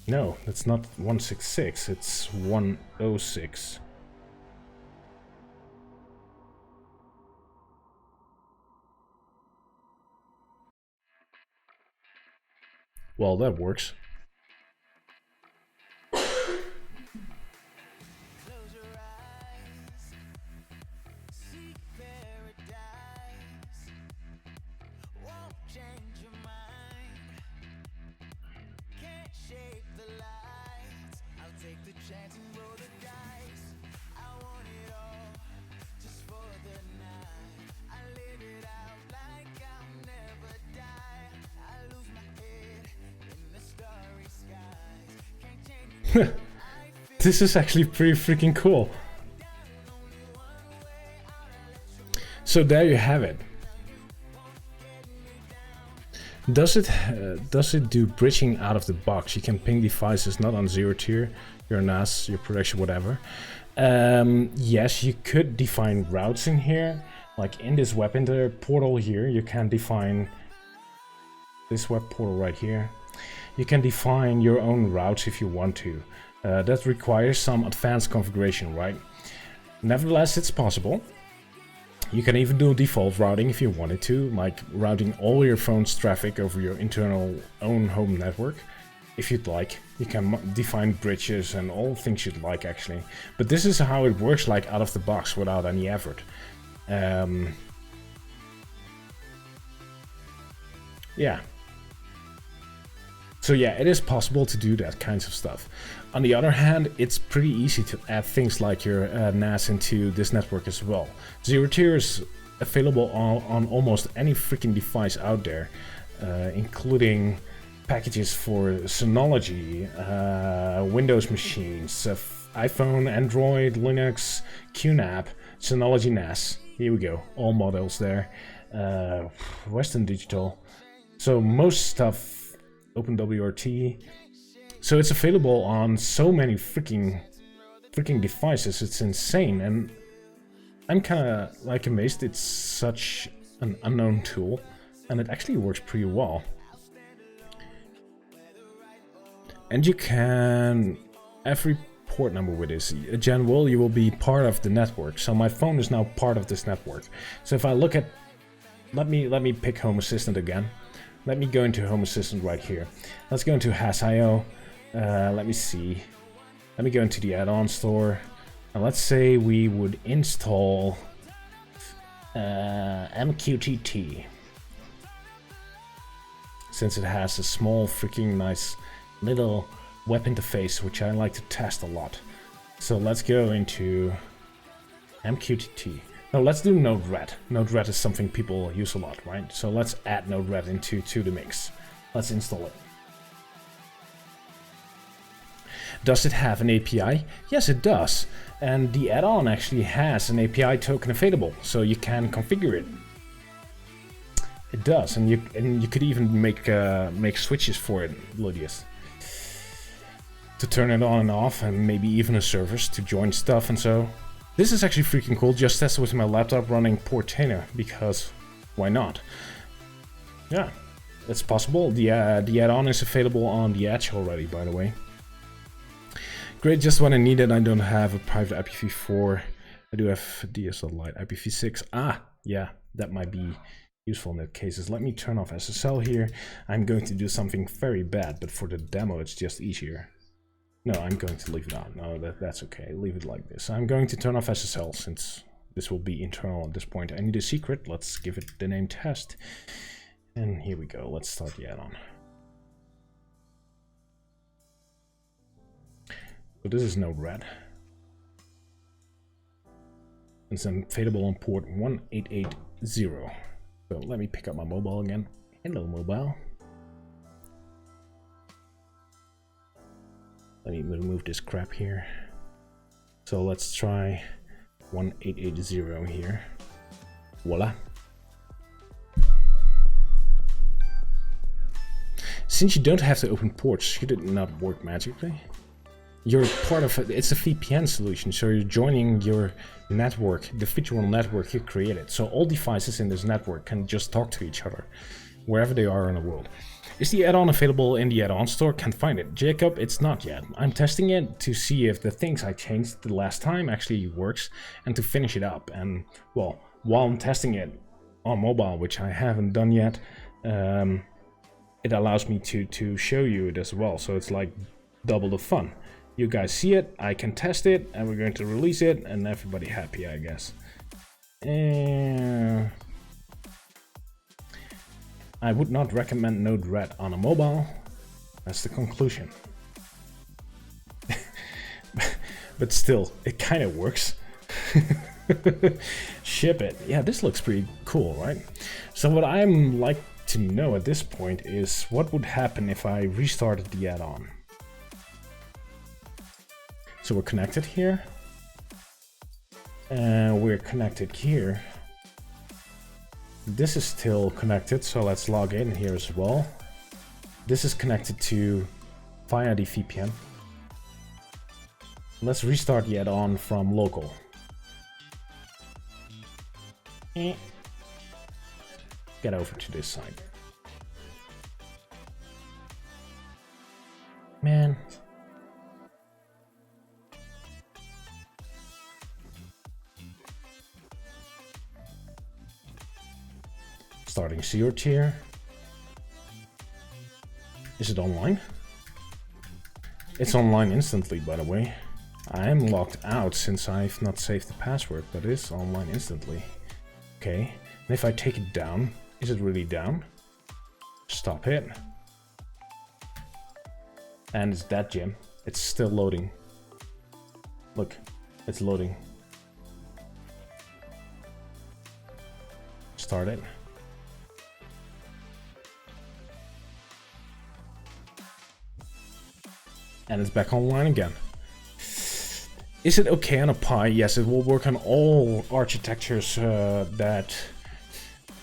No, it's not 166, it's 106. Well, that works. This is actually pretty freaking cool. So there you have it. Does it do bridging out of the box? You can ping devices not on ZeroTier, your NAS, your production, whatever. Yes, you could define routes in here. Like in this web portal here, you can define this web portal right here. You can define your own routes if you want to. That requires some advanced configuration, right? Nevertheless, it's possible. You can even do default routing if you wanted to, like routing all your phone's traffic over your internal own home network. If you'd like, you can define bridges and all things you'd like actually. But this is how it works, like out of the box without any effort. Yeah. So yeah, it is possible to do that kinds of stuff. On the other hand, it's pretty easy to add things like your NAS into this network as well. ZeroTier is available on almost any freaking device out there, including packages for Synology, Windows machines, iPhone, Android, Linux, QNAP, Synology NAS. Here we go, all models there. Western Digital. So most stuff, OpenWRT. So it's available on so many freaking devices. It's insane, and I'm kind of like amazed it's such an unknown tool, and it actually works pretty well. And you can every port number with this. General, you will be part of the network. So my phone is now part of this network. So if I look at, let me pick Home Assistant again. Let me go into Home Assistant right here. Let's go into Has.io. Let me see. Let me go into the add-on store. And let's say we would install MQTT. Since it has a small freaking nice little web interface, which I like to test a lot. So let's go into MQTT. No, let's do Node-RED. Node-RED is something people use a lot, right? So let's add Node-RED into the mix. Let's install it. Does it have an API? Yes, it does. And the add-on actually has an API token available, so you can configure it. It does, and you could even make switches for it, Lydius, to turn it on and off, and maybe even a service to join stuff and so. This is actually freaking cool. Just tested with my laptop running Portainer, because why not? Yeah, it's possible. The add-on is available on the Edge already, by the way. Great, just when I need it. I don't have a private IPv4. I do have DSL Lite IPv6. Ah, yeah, that might be useful in that cases. Let me turn off SSL here. I'm going to do something very bad, but for the demo it's just easier. No, I'm going to leave it on. No, that's okay. Leave it like this. I'm going to turn off SSL since this will be internal at this point. I need a secret. Let's give it the name test. And here we go. Let's start the add-on. So this is Node-RED. It's available on port 1880. So let me pick up my mobile again. Hello, mobile. Let me remove this crap here. So let's try 1880 here. Voila. Since you don't have to open ports, should it not work magically? You're part of it. It's a VPN solution, so you're joining your network, the virtual network you created. So all devices in this network can just talk to each other, wherever they are in the world. Is the add-on available in the add-on store? Can't find it. Jacob, it's not yet. I'm testing it to see if the things I changed the last time actually works, and to finish it up. And well, while I'm testing it on mobile, which I haven't done yet, it allows me to show you it as well. So it's like double the fun. You guys see it, I can test it, and we're going to release it, and everybody happy, I guess. I would not recommend Node-RED on a mobile. That's the conclusion. But still, it kind of works. Ship it. Yeah, this looks pretty cool, right? So what I'm like to know at this point is what would happen if I restarted the add-on. So we're connected here, and we're connected here. This is still connected, so let's log in here as well. This is connected to via the VPN. Let's restart the add-on from local. Get over to this side. Man. Starting ZeroTier. Is it online? It's online instantly, by the way. I am logged out since I've not saved the password, but it is online instantly. Okay, and if I take it down, is it really down? Stop it. And it's that gem. It's still loading. Look, it's loading. Start it. And it's back online again. Is it okay on a Pi? Yes, it will work on all architectures that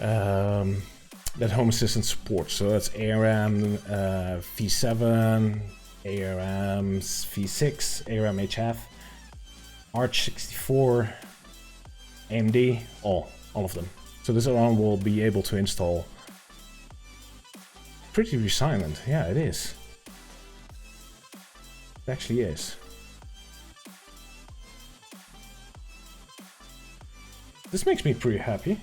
Home Assistant supports. So that's ARM v7, ARM v6, ARM HF, Arch64, AMD, all of them. So this alarm will be able to install. Pretty resilient, yeah, it is. It actually is. This makes me pretty happy.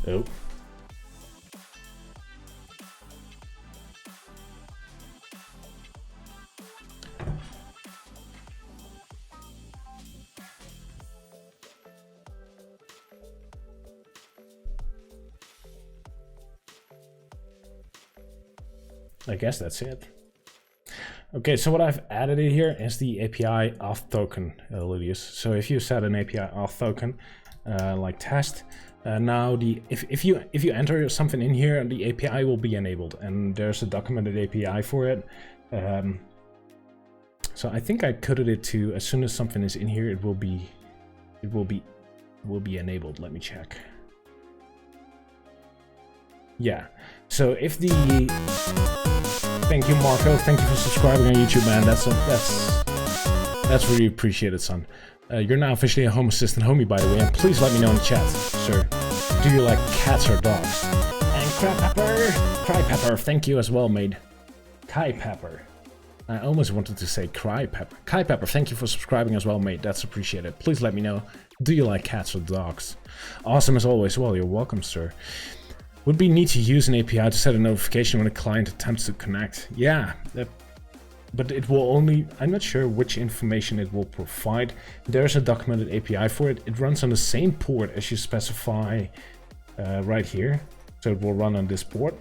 Oh. I guess that's it. Okay, so what I've added in here is the API auth token, Lydius. So if you set an API auth token, like test, now if you enter something in here, the API will be enabled, and there's a documented API for it. So I think I coded it to as soon as something is in here, it will be enabled. Let me check. Yeah. So if the thank you, Marco. Thank you for subscribing on YouTube, man. That's really appreciated, son. You're now officially a Home Assistant homie, by the way, and please let me know in the chat, sir. Do you like cats or dogs? And Cry Pepper, thank you as well, mate. Kai Pepper. I almost wanted to say Cry Pepper. Kai Pepper, thank you for subscribing as well, mate. That's appreciated. Please let me know. Do you like cats or dogs? Awesome as always. Well, you're welcome, sir. Would be neat to use an API to set a notification when a client attempts to connect. Yeah, but it will only, I'm not sure which information it will provide. There's a documented API for it. It runs on the same port as you specify right here. So it will run on this port.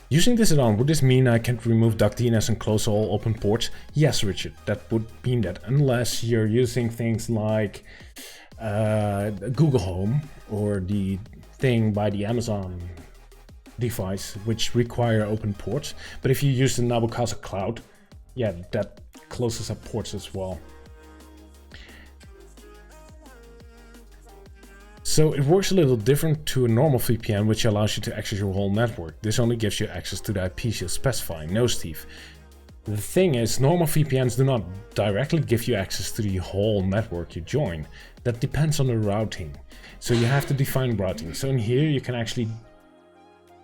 Using this add-on, would this mean I can remove DuckDNS and close all open ports? Yes, Richard, that would mean that, unless you're using things like Google Home or the thing by the Amazon device, which require open ports. But if you use the Nabucasa Cloud, yeah, that closes up ports as well. So it works a little different to a normal VPN, which allows you to access your whole network. This only gives you access to the IPs you specify. No, Steve. The thing is, normal VPNs do not directly give you access to the whole network you join. That depends on the routing. So you have to define routing. So in here you can actually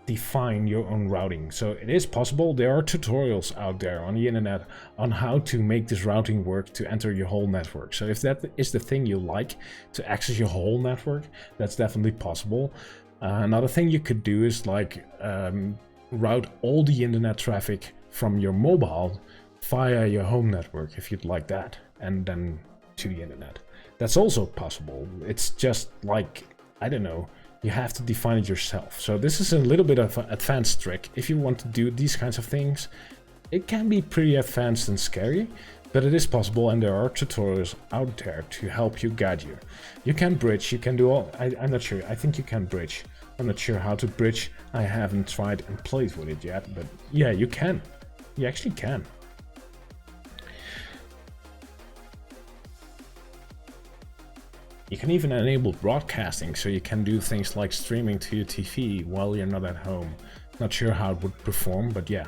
define your own routing. So it is possible. There are tutorials out there on the internet on how to make this routing work to enter your whole network. So if that is the thing you like, to access your whole network, that's definitely possible. Another thing you could do is like route all the internet traffic from your mobile via your home network, if you'd like that, and then to the internet. That's also possible. It's just like, I don't know, you have to define it yourself. So this is a little bit of an advanced trick. If you want to do these kinds of things, it can be pretty advanced and scary, but it is possible, and there are tutorials out there to help you, guide you. You can bridge, you can do all, I'm not sure, I think you can bridge I'm not sure how to bridge. I haven't tried and played with it yet, but yeah, you can. You actually can. You can even enable broadcasting, so you can do things like streaming to your TV while you're not at home. Not sure how it would perform, but yeah.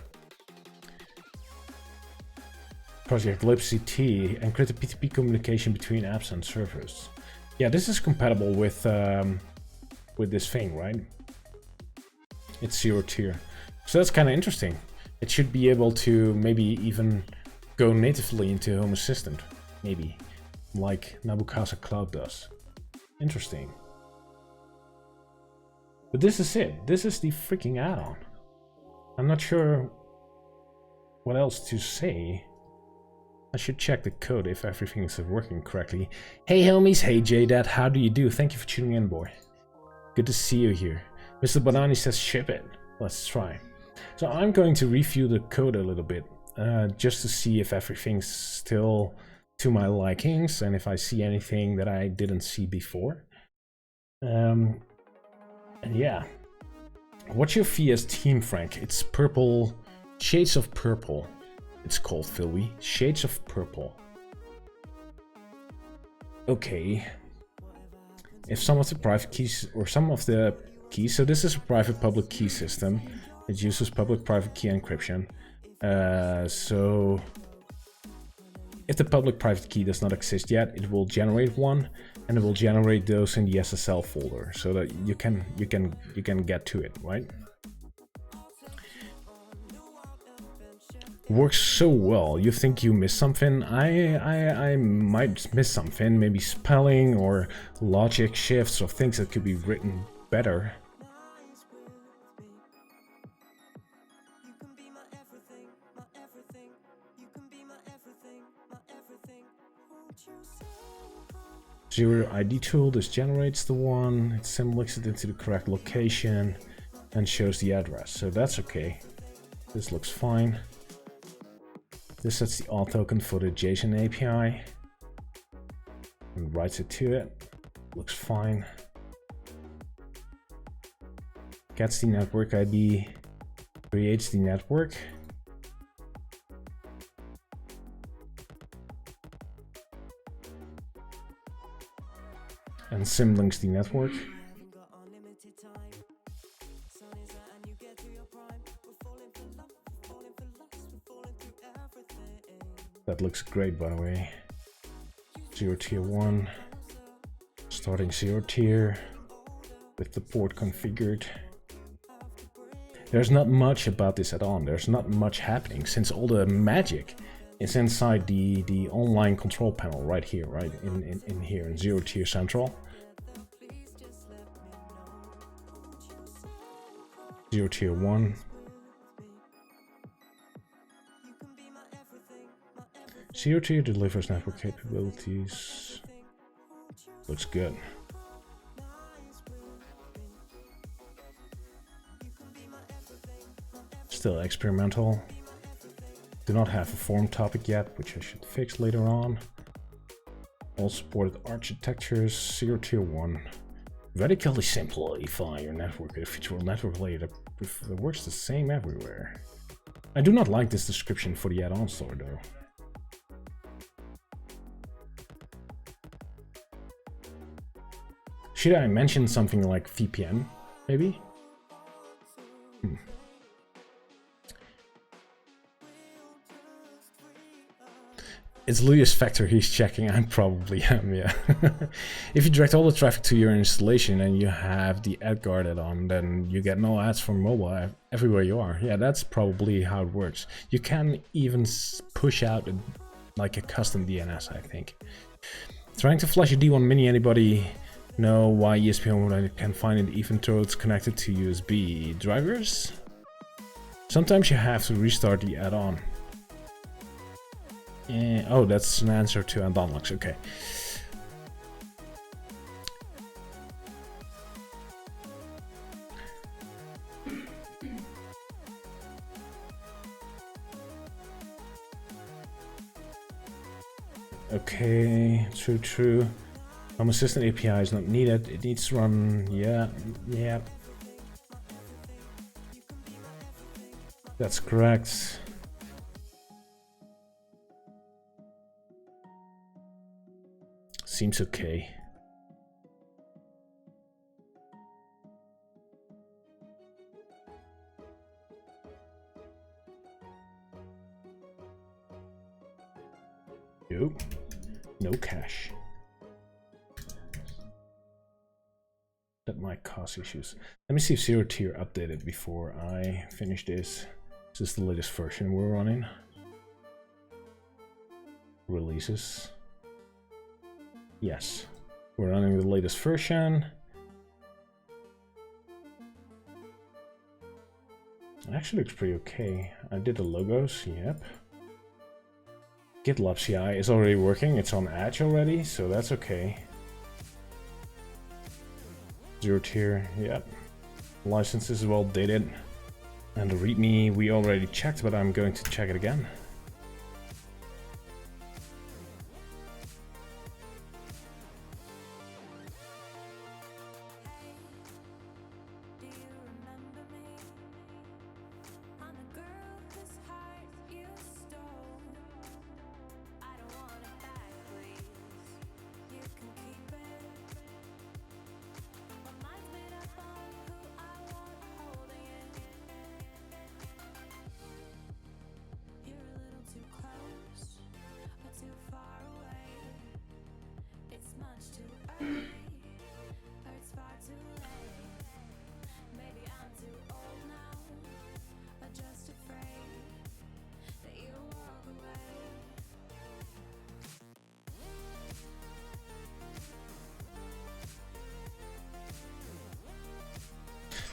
Project libct encrypted P2P communication between apps and servers. Yeah, this is compatible with this thing, right? It's ZeroTier. So that's kind of interesting. It should be able to maybe even go natively into Home Assistant, maybe, like Nabucasa Cloud does. Interesting. But this is it. This is the freaking add-on. I'm not sure what else to say. I should check the code if everything is working correctly. Hey homies, hey JDad, how do you do? Thank you for tuning in, boy. Good to see you here. Mr. Banani says ship it. Let's try. So I'm going to review the code a little bit, just to see if everything's still to my likings and if I see anything that I didn't see before. And yeah. What's your VS theme, Frank? It's purple, shades of purple. It's called Philly. Shades of purple. Okay. If some of the private keys or some of the keys, so this is a private public key system. It uses public private key encryption. So if the public private key does not exist yet, it will generate one, and it will generate those in the SSL folder so that you can get to it, right? Works so well. You think you missed something? I might miss something, maybe spelling or logic shifts or things that could be written better. Zero ID tool, this generates the one, it symbolicks it into the correct location and shows the address, so that's okay. This looks fine. This sets the auth token for the JSON API and writes it to it. Looks fine. Gets the network ID, creates the network. And symlinks the network. That looks great, by the way. ZeroTier 1. Starting ZeroTier with the port configured. There's not much about this at all. There's not much happening since all the magic is inside the online control panel right here, right in here in ZeroTier Central. ZeroTier 1. ZeroTier delivers network capabilities. Looks good. Still experimental. Do not have a form topic yet, which I should fix later on. All supported architectures. ZeroTier 1. Radically simplify your network with a featural network layer that works the same everywhere. I do not like this description for the add-on store though. Should I mention something like VPN, maybe? It's Lulius Factor he's checking, I probably am, yeah. If you direct all the traffic to your installation and you have the ad guard on, then you get no ads from mobile everywhere you are. Yeah, that's probably how it works. You can even push out like a custom DNS, I think. Trying to flash a D1 Mini, anybody know why ESP can find it even though it's connected to USB drivers? Sometimes you have to restart the add-on. Oh, that's an answer to unlocks. Okay. Okay, true. Home Assistant API is not needed. It needs to run. Yeah. That's correct. Seems okay. Nope. No cache. That might cause issues. Let me see if ZeroTier updated before I finish this. Is this the latest version we're running? Releases. Yes. We're running the latest version. It actually looks pretty okay. I did the logos, yep. GitLab CI is already working. It's on Edge already, so that's okay. ZeroTier, yep. License is well dated. And the README we already checked, but I'm going to check it again.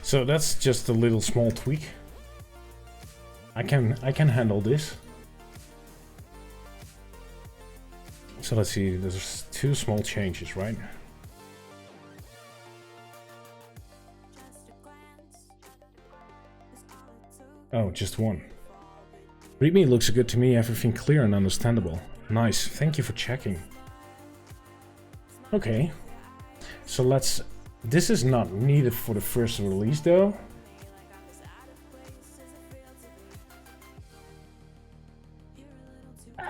So that's just a little small tweak. I can handle this. So let's see, there's 2 small changes, right? Oh, just 1. README looks good to me, everything clear and understandable. Nice, thank you for checking. Okay, so let's... This is not needed for the first release though.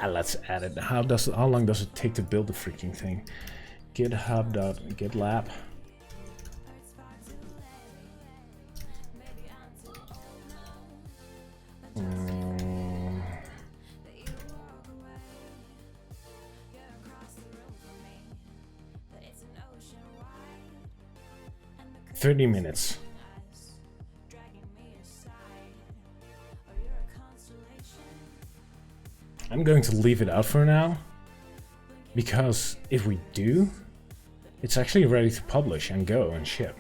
Let's add it. How long does it take to build the freaking thing? GitHub.GitLab. 30 minutes. I'm going to leave it out for now, because if we do, it's actually ready to publish and go and ship.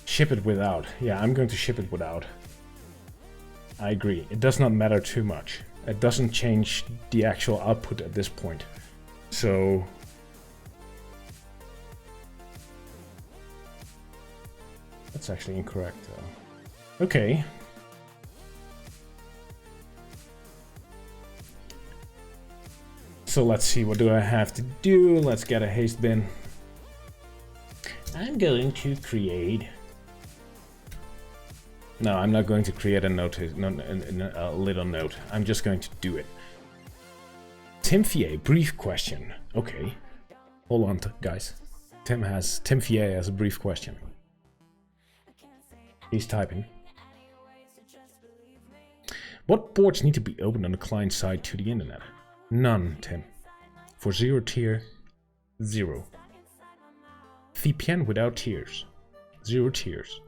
Ship it without. Yeah, I'm going to ship it without. I agree. It does not matter too much. It doesn't change the actual output at this point. So... That's actually incorrect though. Okay. So let's see, what do I have to do? Let's get a haste bin. I'm going to create... No, I'm not going to create a note, a little note. I'm just going to do it. Tim Fier, brief question. Okay. Hold on, guys. Tim Fier has a brief question. He's typing. What ports need to be opened on the client side to the internet? None, Tim. For ZeroTier, 0. VPN without tiers. 0 tiers.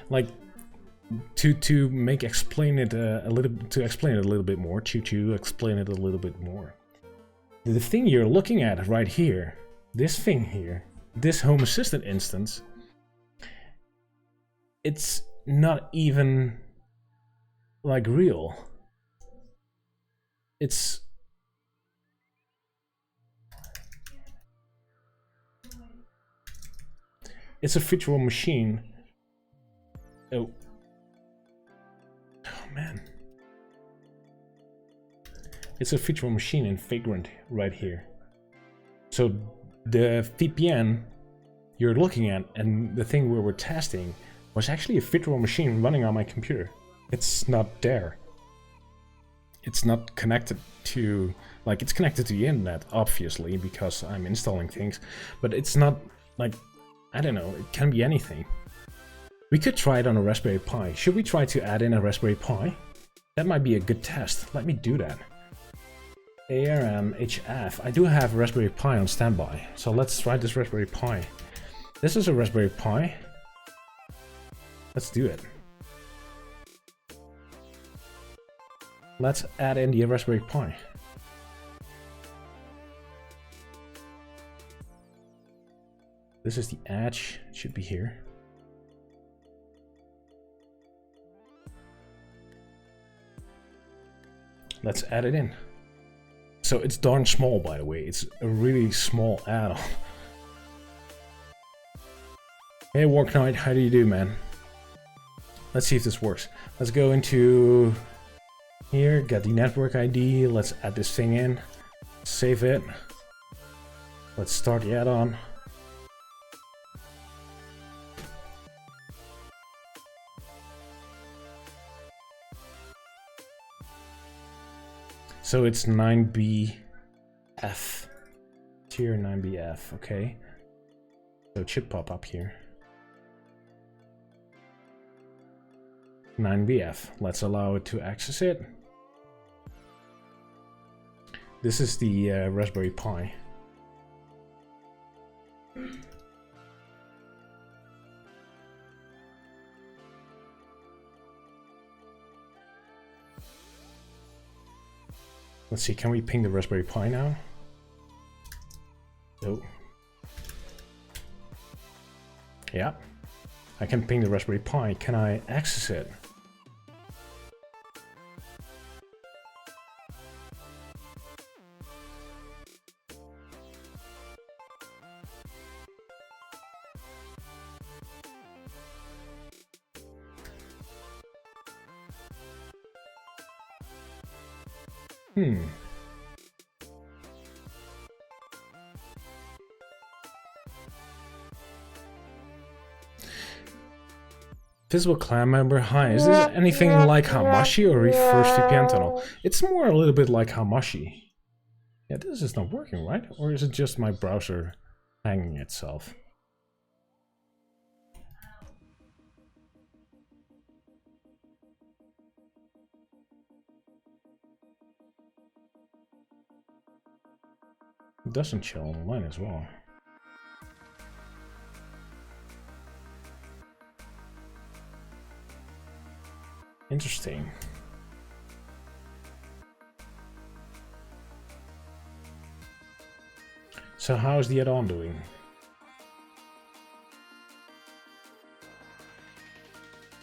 Like to explain it a little bit more. To explain it a little bit more. The thing you're looking at right here, this thing here, this Home Assistant instance, it's not even like real. It's a virtual machine. Oh man. It's a virtual machine in Vagrant right here. So the VPN you're looking at and the thing we were testing was actually a virtual machine running on my computer. It's not there. It's not connected to, like, it's connected to the internet, obviously, because I'm installing things, but it's not, like, I don't know, it can be anything. We could try it on a Raspberry Pi. Should we try to add in a Raspberry Pi? That might be a good test. Let me do that. ARM-HF. I do have a Raspberry Pi on standby, so let's try this Raspberry Pi. This is a Raspberry Pi. Let's do it. Let's add in the Raspberry Pi. This is the edge. It should be here. Let's add it in. So it's darn small, by the way. It's a really small add-on. Hey, Wark Knight, how do you do, man? Let's see if this works. Let's go into here, get the network ID. Let's add this thing in. Save it. Let's start the add-on. So it's 9BF. Tier 9BF, okay. So it should pop up here. 9BF. Let's allow it to access it. This is the Raspberry Pi. Let's see, can we ping the Raspberry Pi now? No. Yeah. I can ping the Raspberry Pi. Can I access it? Visible clan member, hi, is this anything like Hamashi or reverse VPN tunnel? It's more a little bit like Hamashi. Yeah, this is not working, right? Or is it just my browser hanging itself? It doesn't show online as well. Interesting. So how is the add-on doing?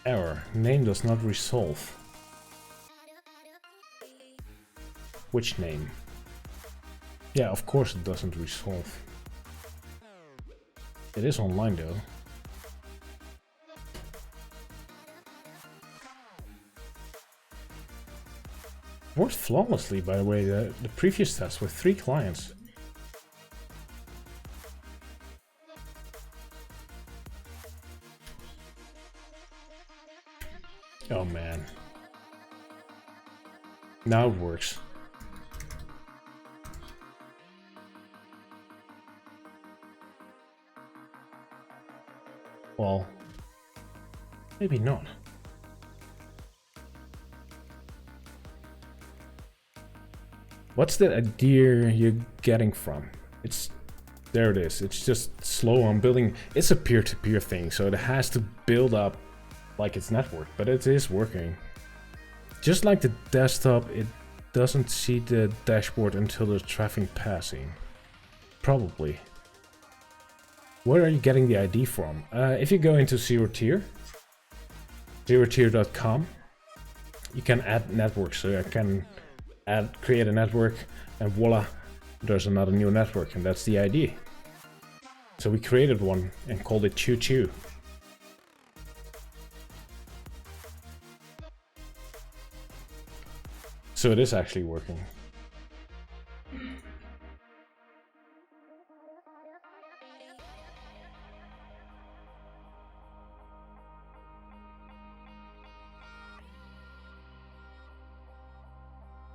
Error. Name does not resolve. Which name? Yeah, of course it doesn't resolve. It is online though. Worked flawlessly, by the way. The previous test with 3 clients. Oh man. Now it works. Well, maybe not. What's the idea you're getting from? There it is. It's just slow on building. It's a peer-to-peer thing, so it has to build up like it's networked, but it is working. Just like the desktop, it doesn't see the dashboard until there's traffic passing. Probably. Where are you getting the ID from? If you go into ZeroTier, ZeroTier.com, you can add networks. So I can create a network, and voila, there's another new network, and that's the ID. So we created one and called it Choo Choo. So it is actually working.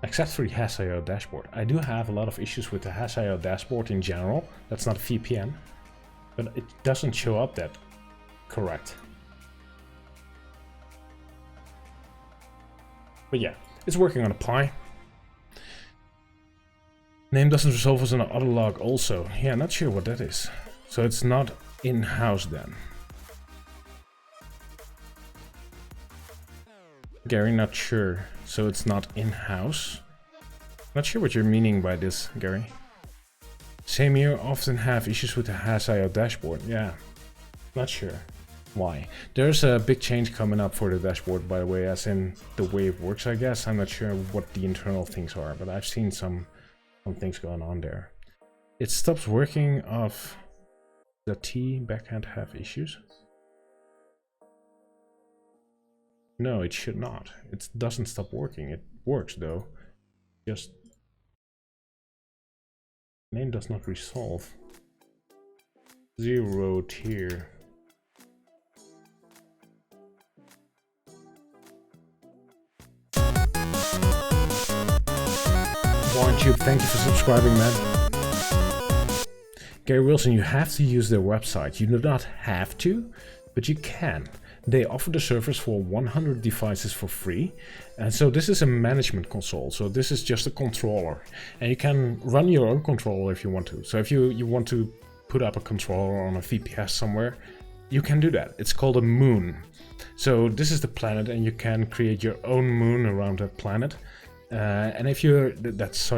except for the Hash.io dashboard. I do have a lot of issues with the Hash.io dashboard in general. That's not a VPN, but it doesn't show up that correct. But yeah, it's working on a Pi. Name doesn't resolve as an auto log also. Yeah, not sure what that is. So it's not in-house then. Gary, not sure. So it's not in-house. Not sure what you're meaning by this, Gary. Same here, often have issues with the Hash.io dashboard. Yeah, not sure why. There's a big change coming up for the dashboard, by the way, as in the way it works, I guess. I'm not sure what the internal things are, but I've seen some things going on there. It stops working of the T backend have issues. No, it should not. It doesn't stop working. It works though. Just name does not resolve. ZeroTier. Tube, thank you for subscribing, man. Gary Wilson, you have to use their website. You do not have to, but you can. They offer the service for 100 devices for free. And so this is a management console. So this is just a controller. And you can run your own controller if you want to. So if you want to put up a controller on a VPS somewhere, you can do that. It's called a moon. So this is the planet and you can create your own moon around that planet. And if you're, that's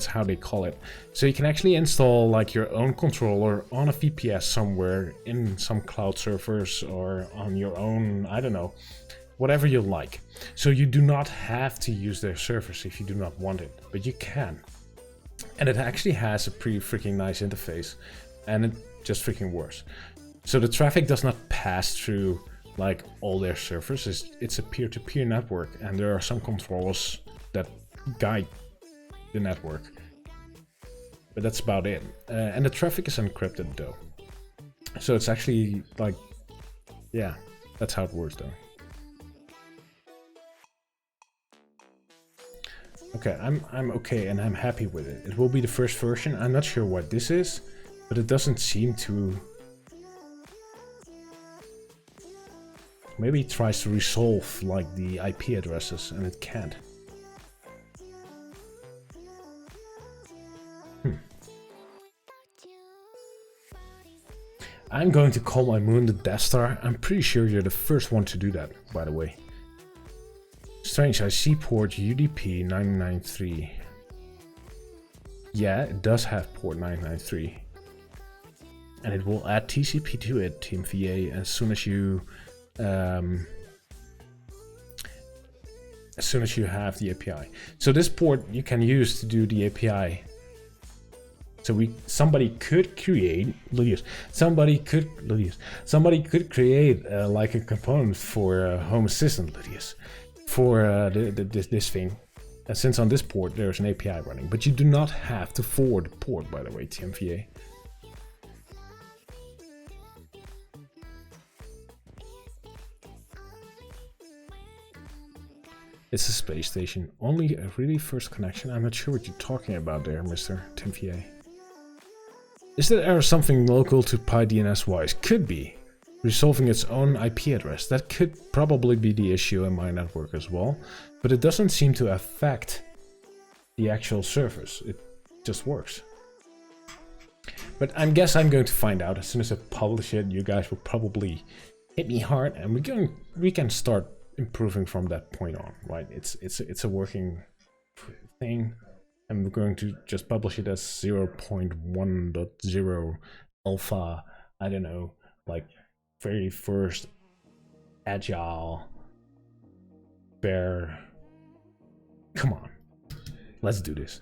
how they call it. So you can actually install like your own controller on a VPS somewhere in some cloud servers or on your own, I don't know, whatever you like. So you do not have to use their servers if you do not want it, but you can. And it actually has a pretty freaking nice interface and it just freaking works. So the traffic does not pass through like all their servers. It's a peer-to-peer network and there are some controllers that guide the network, but that's about it. And the traffic is encrypted though, so it's actually like, yeah, that's how it works though. Okay, I'm okay and I'm happy with it. It will be the first version. I'm not sure what this is, but it doesn't seem to. Maybe it tries to resolve like the IP addresses and it can't. I'm going to call my moon the Death Star. I'm pretty sure you're the first one to do that, by the way. Strange, I see port UDP 993. Yeah, it does have port 993. And it will add TCP to it, TeamVA, as soon as you have the API. So this port you can use to do the API. So somebody could create somebody could create like a component for Home Assistant for this thing. And since on this port there's an API running, but you do not have to forward the port, by the way, TeamVA. It's a space station. Only a really first connection. I'm not sure what you're talking about there, Mr. TeamVA. Is that error something local to PyDNS wise? Could be. Resolving its own IP address. That could probably be the issue in my network as well. But it doesn't seem to affect the actual servers. It just works. But I guess I'm going to find out as soon as I publish it. You guys will probably hit me hard, and we can start improving from that point on, right? It's a working thing. I'm going to just publish it as 0.1.0 alpha, I don't know, like very first agile bear. Come on, let's do this.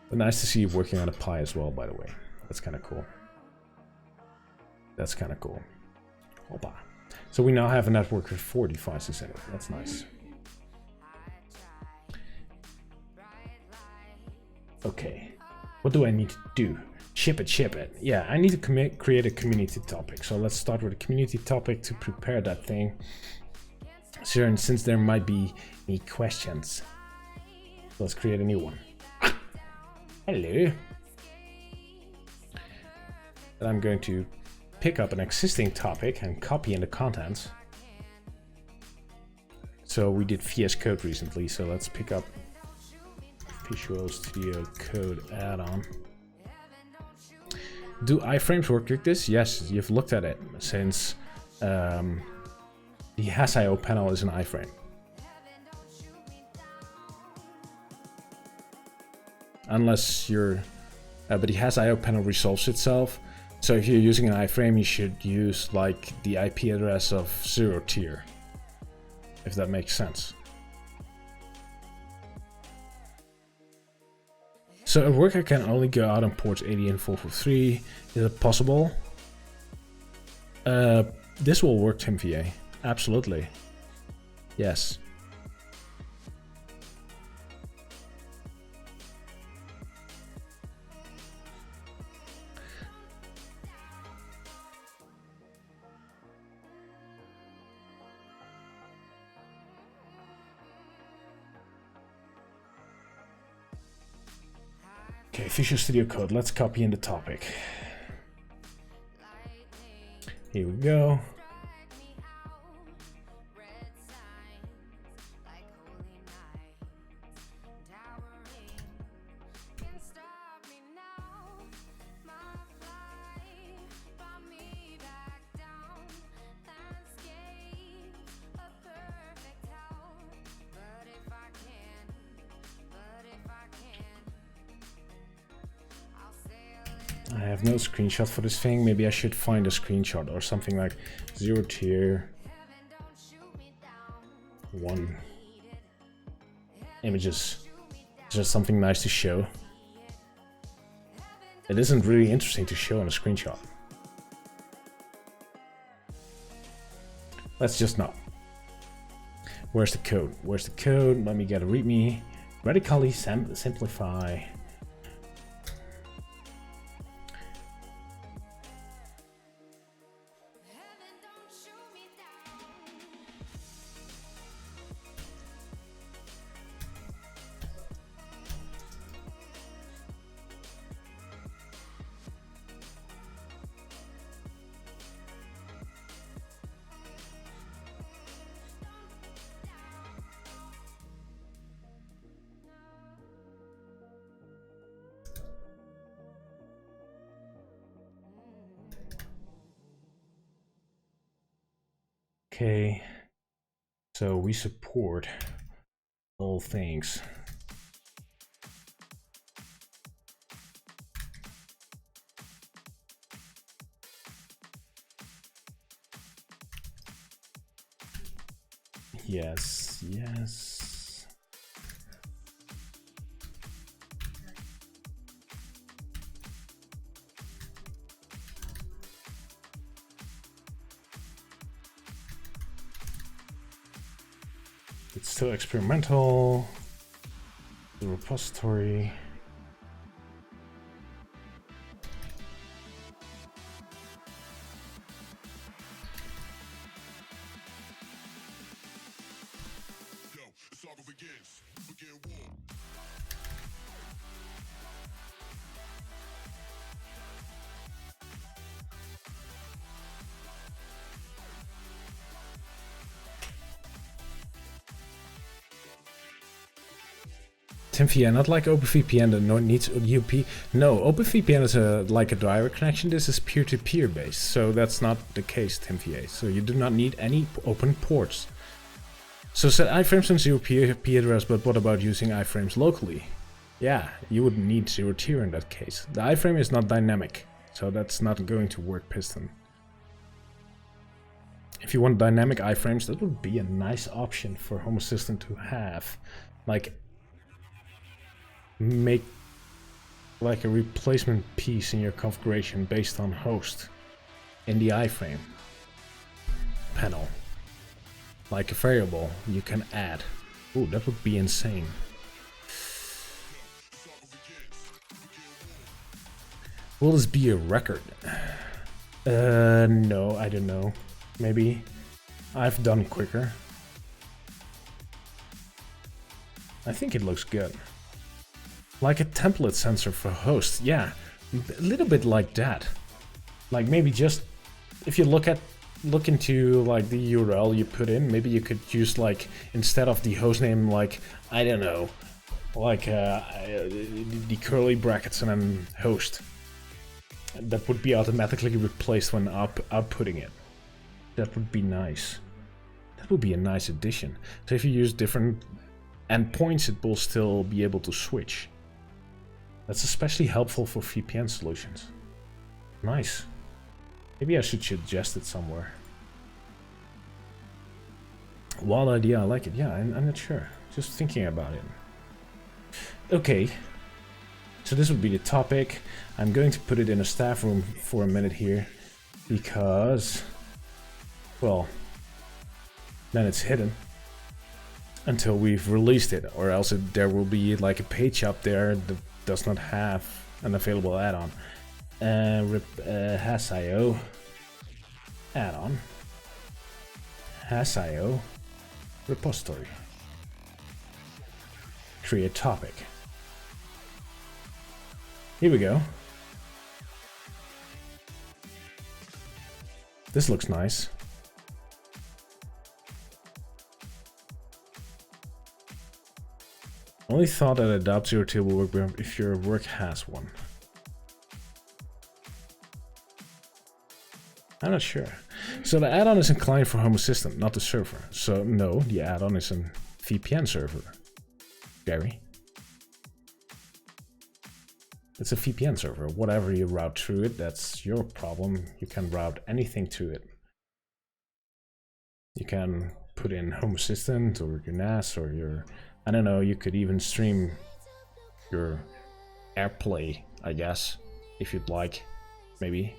But nice to see you working on a Pi as well, by the way. That's kind of cool. That's kind of cool. Opa. So we now have a network with 4 devices in it. That's nice. Okay, what do I need to do? Ship it. Yeah, I need to create a community topic. So let's start with a community topic to prepare that thing. So, and since there might be any questions, let's create a new one. Hello. And I'm going to pick up an existing topic and copy in the contents. So we did VS Code recently, so let's pick up Visual Studio Code add-on. Do iframes work like this? Yes, you've looked at it since the HasIO panel is an iframe. Unless you're, but the HasIO panel resolves itself. So if you're using an iframe, you should use like the IP address of ZeroTier, if that makes sense. So a worker can only go out on ports 80 and 443. Is it possible? This will work, TimVA. Absolutely. Yes. Okay, Visual Studio Code. Let's copy in the topic. Here we go. I have no screenshot for this thing. Maybe I should find a screenshot or something like ZeroTier 1 images. It's just something nice to show. It isn't really interesting to show on a screenshot. Let's just not. Where's the code? Where's the code? Let me get a readme. Radically simplify. Okay, so we support all things. Yes, yes. It's still experimental. The repository. TimVA, not like OpenVPN that needs UP. No, OpenVPN is like a driver connection. This is peer-to-peer based, so that's not the case, TimVA. So you do not need any open ports. So set iframes on ZeroTier address, but what about using iframes locally? Yeah, you would need ZeroTier in that case. The iframe is not dynamic, so that's not going to work, Piston. If you want dynamic iframes, that would be a nice option for Home Assistant to have. Like, make like a replacement piece in your configuration based on host in the iframe panel, like a variable you can add. Ooh, that would be insane. Will this be a record? No, I don't know. Maybe. I've done quicker. I think it looks good. Like a template sensor for host. Yeah, a little bit like that. Like maybe just if you look into like the URL you put in, maybe you could use like instead of the hostname, like I don't know, like the curly brackets and then host. That would be automatically replaced when outputting it. That would be nice. That would be a nice addition. So if you use different endpoints, it will still be able to switch. That's especially helpful for VPN solutions. Nice. Maybe I should suggest it somewhere. Wild idea, I like it. Yeah, I'm not sure. Just thinking about it. Okay. So this would be the topic. I'm going to put it in a staff room for a minute here. Because, well, then it's hidden. Until we've released it. Or else there will be like a page up there that does not have an available add-on. Has.io add-on Has.io repository. Create topic. Here we go. This looks nice. Only thought that Adopt ZeroTier will work if your work has one. I'm not sure. So the add-on is inclined for Home Assistant, not the server. So no, the add-on is a VPN server. Gary. It's a VPN server. Whatever you route through it, that's your problem. You can route anything to it. You can put in Home Assistant or your NAS or your... I don't know, you could even stream your AirPlay, I guess, if you'd like, maybe.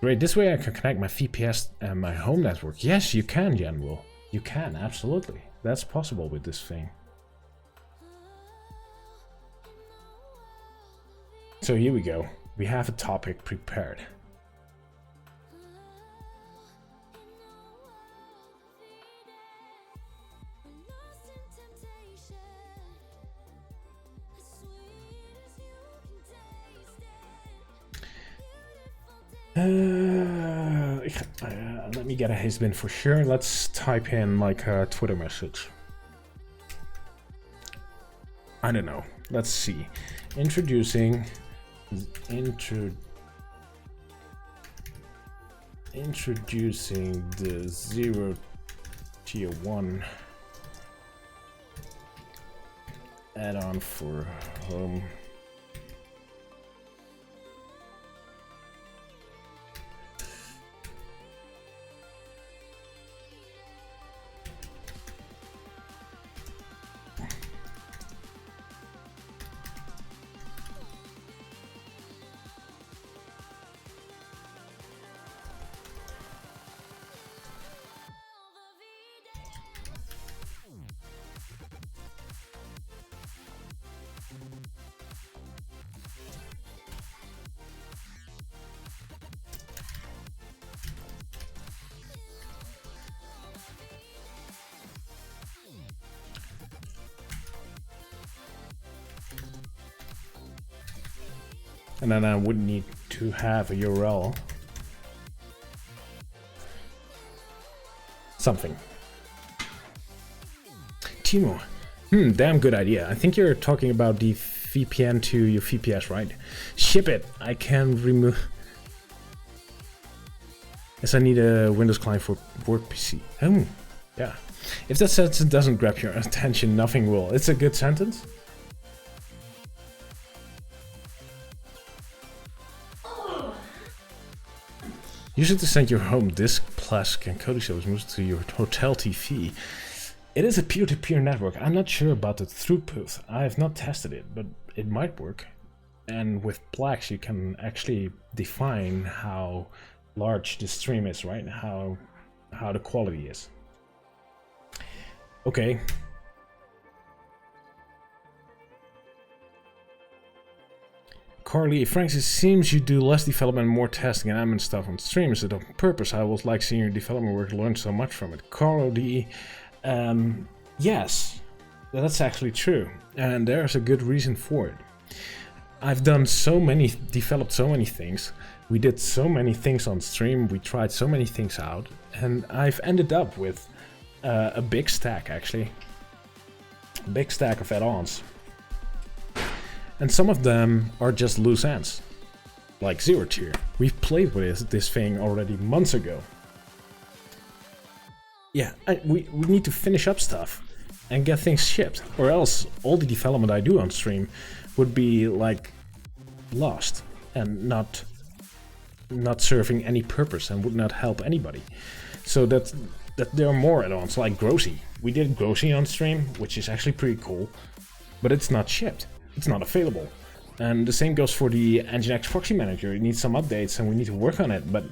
Great, this way I can connect my VPS and my home network. Yes, you can, General. You can, absolutely. That's possible with this thing. So here we go. We have a topic prepared. Let me get a hasbin for sure. Let's type in like a Twitter message. I don't know. Let's see. Introducing the ZeroTier 1 add-on for home. And then I would need to have a URL. Something. Timo. Damn good idea. I think you're talking about the VPN to your VPS, right? Ship it. I can remove... Yes, I need a Windows client for work PC. Yeah. If that sentence doesn't grab your attention, nothing will. It's a good sentence. Use it to send your home disk, Plask, and Kodi service to your hotel TV. It is a peer-to-peer network. I'm not sure about the throughput. I have not tested it, but it might work. And with Plax, you can actually define how large the stream is, right? How the quality is. Okay. Carly, Franks, it seems you do less development, more testing and admin stuff on stream. Is it on purpose? I would like seeing your development work, learn so much from it. Carlo D, Yes, that's actually true, and there's a good reason for it. I've developed so many things. We did so many things on stream. We tried so many things out, and I've ended up with a big stack, actually. A big stack of add-ons. And some of them are just loose ends. Like ZeroTier. We've played with this thing already months ago. Yeah, we need to finish up stuff and get things shipped, or else all the development I do on stream would be like lost and not serving any purpose and would not help anybody. So that there are more add-ons like Grossy. We did Grossy on stream, which is actually pretty cool, but it's not shipped. It's not available. And the same goes for the Nginx proxy manager. It needs some updates and we need to work on it, but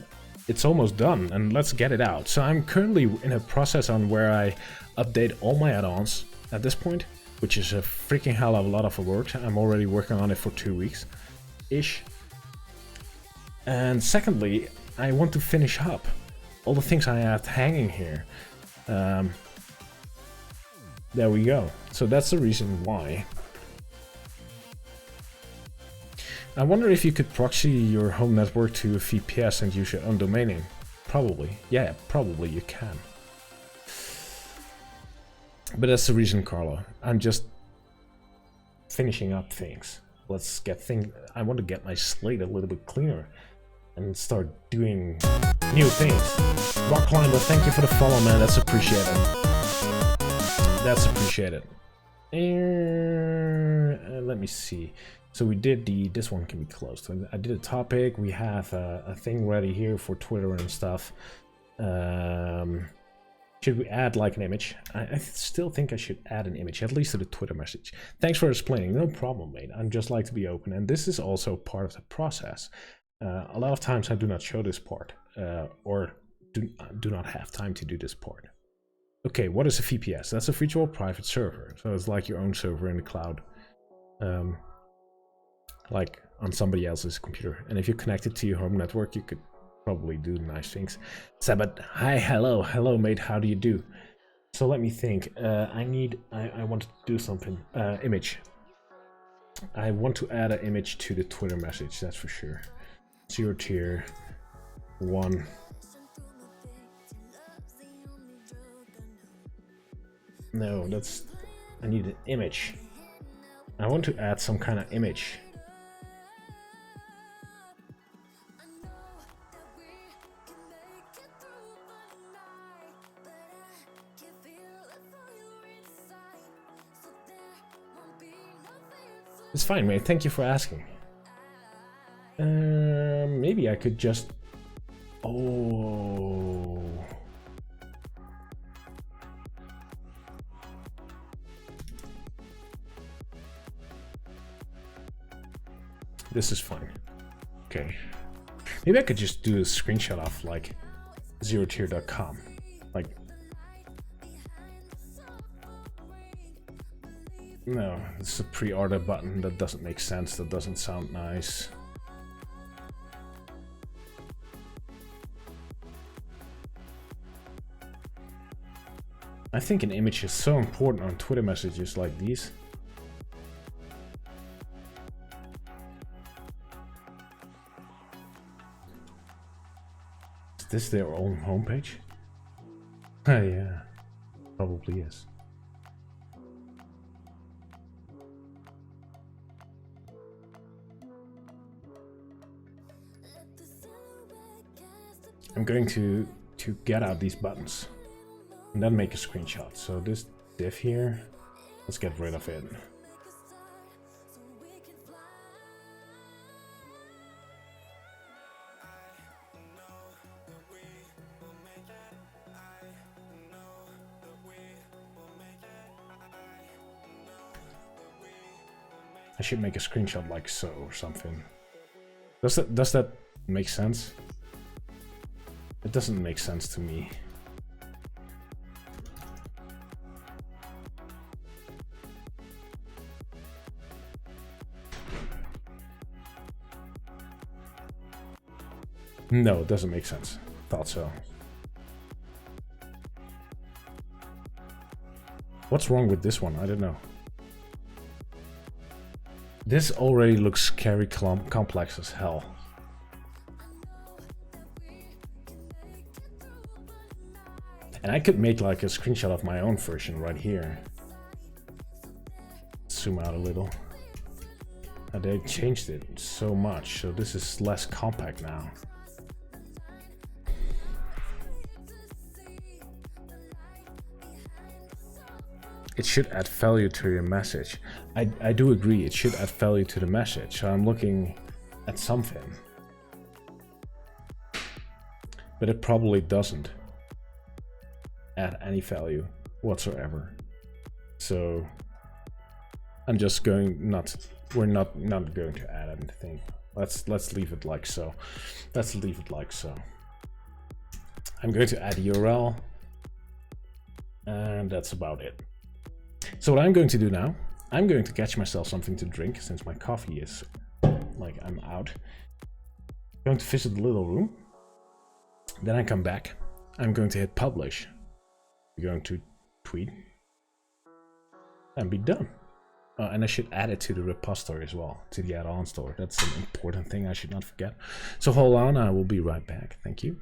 it's almost done and let's get it out. So I'm currently in a process on where I update all my add-ons at this point, which is a freaking hell of a lot of work. I'm already working on it for 2 weeks-ish. And secondly, I want to finish up all the things I have hanging here. There we go. So that's the reason why. I wonder if you could proxy your home network to a VPS and use your own domain name. Probably. Yeah, probably you can. But that's the reason, Carlo. I'm just finishing up things. Let's get things. I want to get my slate a little bit cleaner and start doing new things. Rock Climber, thank you for the follow, man. That's appreciated. That's appreciated. Let me see. So we did this one can be closed. I did a topic. We have a thing ready here for Twitter and stuff. Should we add like an image? I still think I should add an image, at least to the Twitter message. Thanks for explaining. No problem, mate. I'd just like to be open. And this is also part of the process. A lot of times I do not show this part or do not have time to do this part. Okay, what is a VPS? That's a virtual private server. So it's like your own server in the cloud. Like on somebody else's computer. And if you connect it to your home network, you could probably do nice things. Sabat, hi, hello mate, how do you do? So let me think. I want to do something. Image. I want to add an image to the Twitter message, that's for sure. ZeroTier 1. No, I need an image. I want to add some kind of image. It's fine, mate. Thank you for asking. Maybe I could just... Oh... This is fine. Okay. Maybe I could just do a screenshot of like ZeroTier.com. Like... No, it's a pre-order button. That doesn't make sense. That doesn't sound nice. I think an image is so important on Twitter messages like these. Is this their own homepage? Oh yeah, probably is. I'm going to get out these buttons and then make a screenshot. So this div here, let's get rid of it. I should make a screenshot like so or something. Does that make sense? It doesn't make sense to me. No, it doesn't make sense. Thought so. What's wrong with this one? I don't know. This already looks scary complex as hell. And I could make like a screenshot of my own version right here. Zoom out a little. And they changed it so much, so this is less compact now. It should add value to your message. I do agree, it should add value to the message. So I'm looking at something. But it probably doesn't add any value whatsoever. So I'm just going we're not going to add anything. Let's leave it like so. Let's leave it like so. I'm going to add URL, and that's about it. So what I'm going to do now, I'm going to catch myself something to drink since my coffee is like I'm out. I'm going to visit the little room. Then I come back. I'm going to hit publish. I'm going to tweet and be done. And I should add it to the repository as well, to the add-on store. That's an important thing I should not forget. So hold on, I will be right back. Thank you.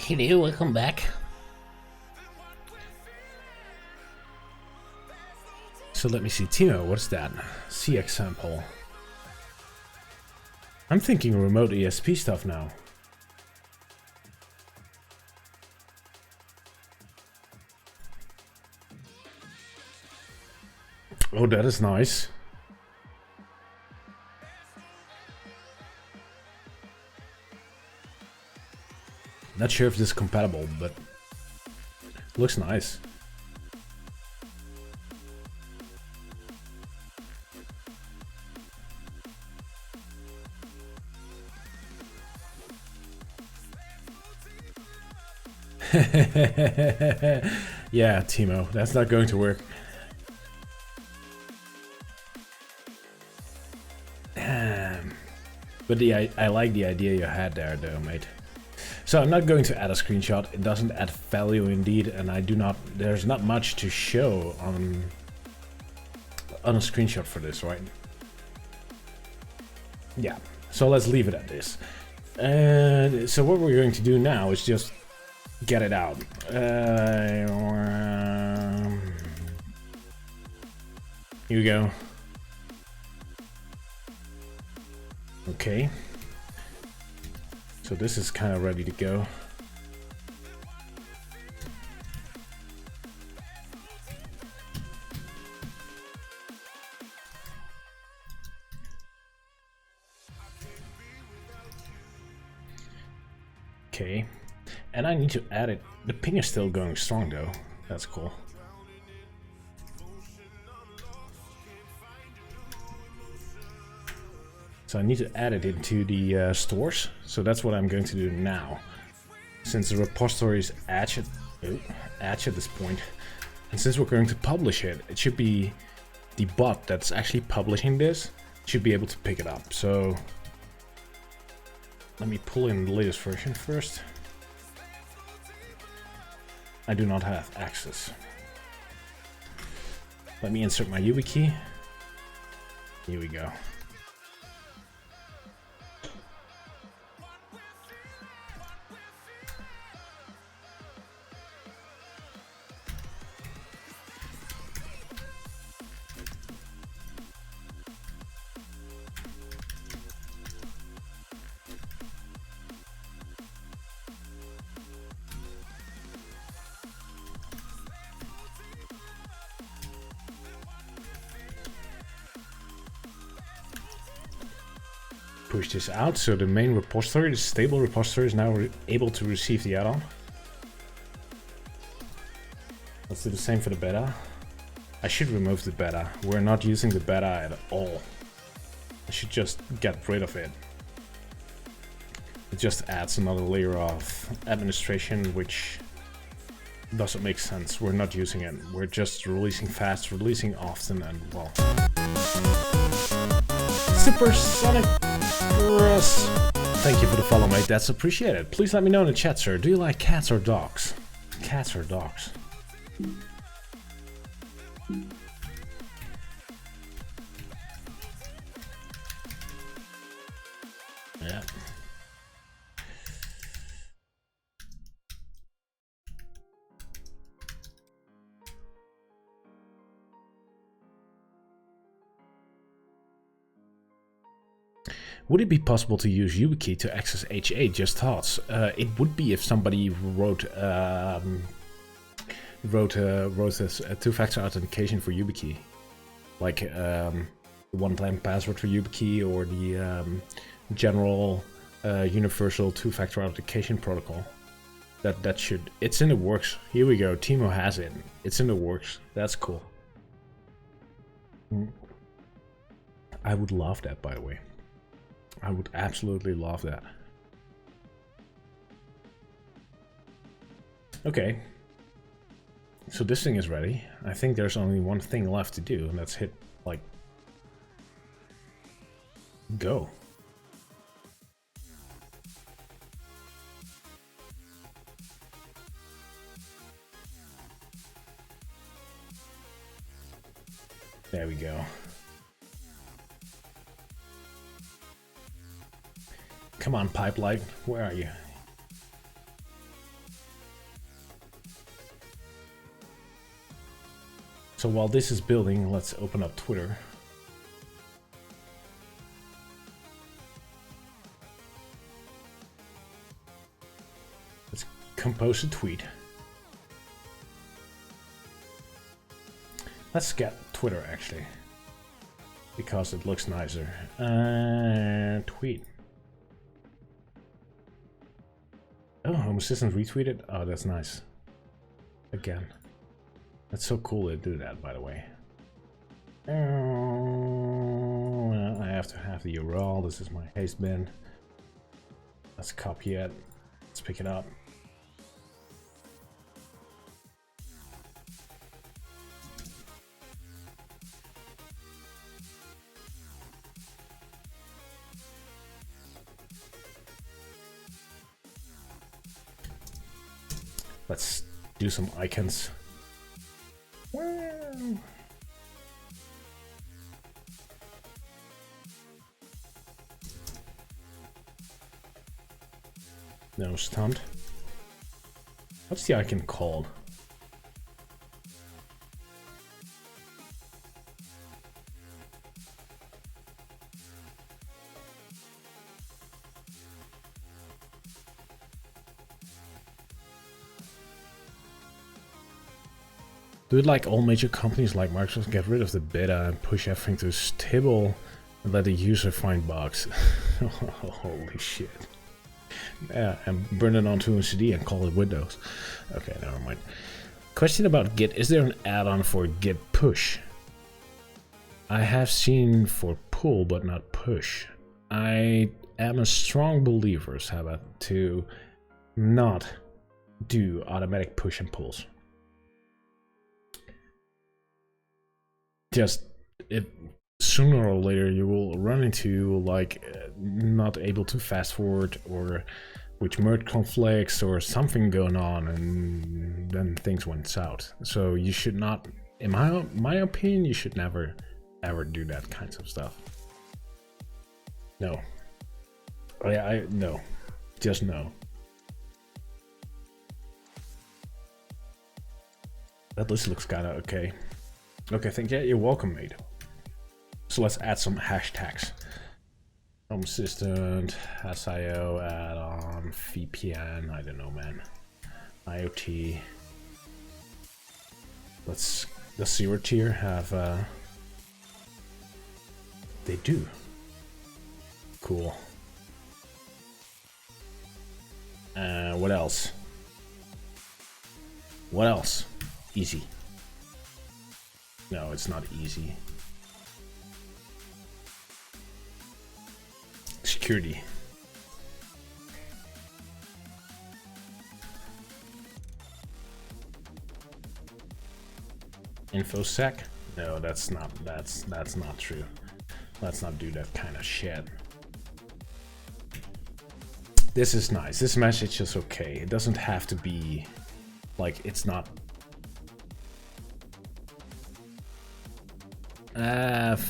Hello, welcome back. So let me see, Timo, what's that? CX sample. I'm thinking remote ESP stuff now. Oh, that is nice. Not sure if this is compatible, but looks nice. Yeah, Timo, that's not going to work. But I like the idea you had there, though, mate. So I'm not going to add a screenshot. It doesn't add value indeed, and there's not much to show on a screenshot for this, right? Yeah. So let's leave it at this. So what we're going to do now is just get it out. Here we go. Okay. So this is kind of ready to go. Okay. And I need to add it. The ping is still going strong though. That's cool. So I need to add it into the stores. So that's what I'm going to do now. Since the repository is edge at this point, and since we're going to publish it, it should be the bot that's actually publishing this should be able to pick it up. So let me pull in the latest version first. I do not have access. Let me insert my YubiKey. Here we go. Push this out, so the main repository, the stable repository, is now able to receive the add-on. Let's do the same for the beta. I should remove the beta. We're not using the beta at all. I should just get rid of it. It just adds another layer of administration, which doesn't make sense. We're not using it. We're just releasing fast, releasing often, and well. Supersonic Russ. Thank you for the follow, mate. That's appreciated. Please let me know in the chat, sir. Do you like cats or dogs? Cats or dogs? Yeah. Would it be possible to use YubiKey to access HA? Just thoughts. It would be if somebody wrote a two-factor authentication for YubiKey, like the one-time password for YubiKey or the general universal two-factor authentication protocol. That should. It's in the works. Here we go. Timo has it. It's in the works. That's cool. I would love that, by the way. I would absolutely love that. Okay. So this thing is ready. I think there's only one thing left to do, and that's hit, like, go. There we go. Come on, Pipeline, where are you? So while this is building, let's open up Twitter. Let's compose a tweet. Let's get Twitter actually, because it looks nicer. Tweet. Oh, Home Assistant retweeted. Oh, that's nice. Again, that's so cool they do that. By the way. Well, I have to have the URL. This is my haste bin. Let's copy it. Let's pick it up. Let's do some icons. No, stunned. What's the icon called? Do it like all major companies like Microsoft, get rid of the beta and push everything to stable and let the user find bugs. Holy shit. Yeah, and burn it onto a CD and call it Windows. Okay, never mind. Question about Git. Is there an add-on for Git push? I have seen for pull, but not push. I am a strong believer, Sabbath, to not do automatic push and pulls. Just sooner or later you will run into like not able to fast forward or with merge conflicts or something going on, and then things went south. So you should not, in my opinion, you should never ever do that kinds of stuff. No. No. Just no. That list looks kinda okay. Okay, thank you. You're welcome, mate. So let's add some hashtags. Home Assistant, SIO, add-on, VPN, I don't know, man. IoT. Does ZeroTier have, they do. Cool. What else? What else? Easy. No, it's not easy. Security. InfoSec? No, that's not true. Let's not do that kind of shit. This is nice. This message is okay. It doesn't have to be like, it's not.